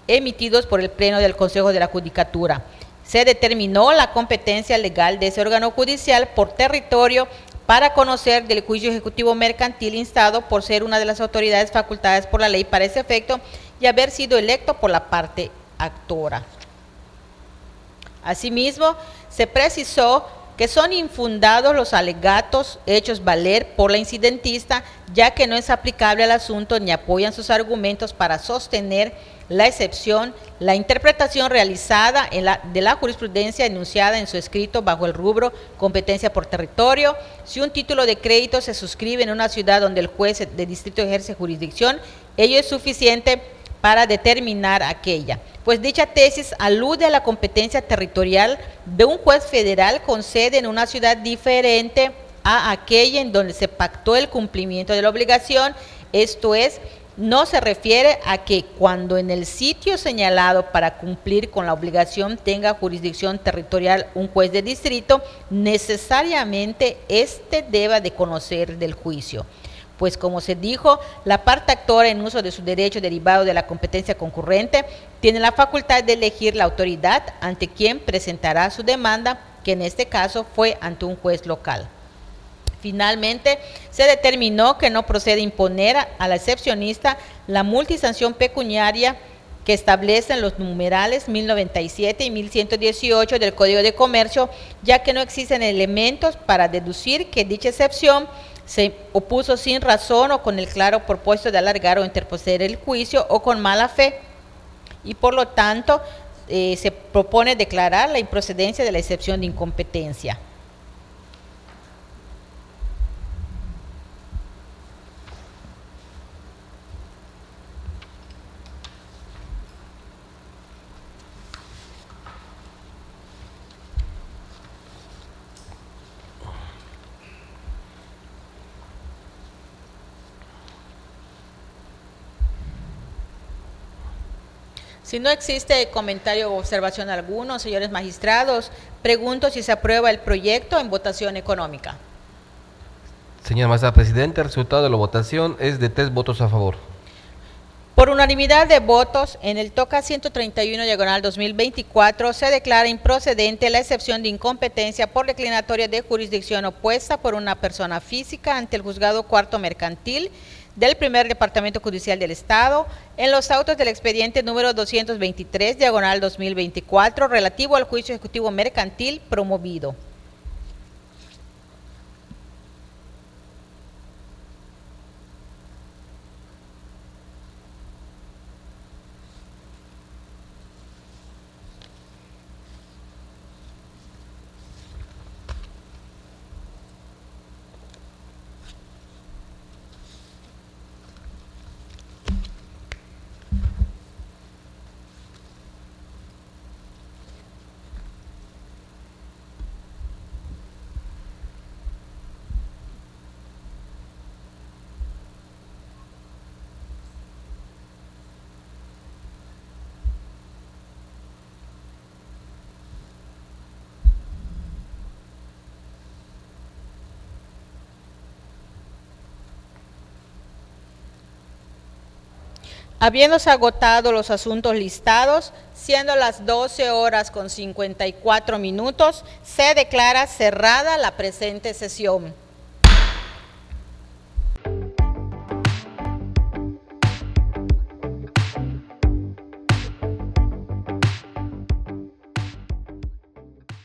emitidos por el Pleno del Consejo de la Judicatura. Se determinó la competencia legal de ese órgano judicial por territorio para conocer del juicio ejecutivo mercantil instado por ser una de las autoridades facultadas por la ley para ese efecto y haber sido electo por la parte actora. Asimismo, se precisó que son infundados los alegatos hechos valer por la incidentista, ya que no es aplicable al asunto ni apoyan sus argumentos para sostener la excepción, la interpretación realizada de la jurisprudencia enunciada en su escrito bajo el rubro competencia por territorio. Si un título de crédito se suscribe en una ciudad donde el juez de distrito ejerce jurisdicción, ello es suficiente para determinar aquella, pues dicha tesis alude a la competencia territorial de un juez federal con sede en una ciudad diferente a aquella en donde se pactó el cumplimiento de la obligación. Esto es, no se refiere a que cuando en el sitio señalado para cumplir con la obligación tenga jurisdicción territorial un juez de distrito, necesariamente éste deba de conocer del juicio. Pues como se dijo, la parte actora en uso de su derecho derivado de la competencia concurrente tiene la facultad de elegir la autoridad ante quien presentará su demanda, que en este caso fue ante un juez local. Finalmente, se determinó que no procede imponer a la excepcionista la multisanción pecuniaria que establecen los numerales 1097 y 1118 del Código de Comercio, ya que no existen elementos para deducir que dicha excepción se opuso sin razón o con el claro propósito de alargar o interponer el juicio o con mala fe, y por lo tanto se propone declarar la improcedencia de la excepción de incompetencia. Si no existe comentario o observación alguno, señores magistrados, pregunto si se aprueba el proyecto en votación económica. Señora magistrada presidenta, el resultado de la votación es de 3 votos a favor. Por unanimidad de votos, en el TOCA 131/2024 se declara improcedente la excepción de incompetencia por declinatoria de jurisdicción opuesta por una persona física ante el Juzgado Cuarto Mercantil del Primer Departamento Judicial del Estado en los autos del expediente número 223/2024 relativo al juicio ejecutivo mercantil promovido. Habiéndose agotado los asuntos listados, siendo las 12:54, se declara cerrada la presente sesión.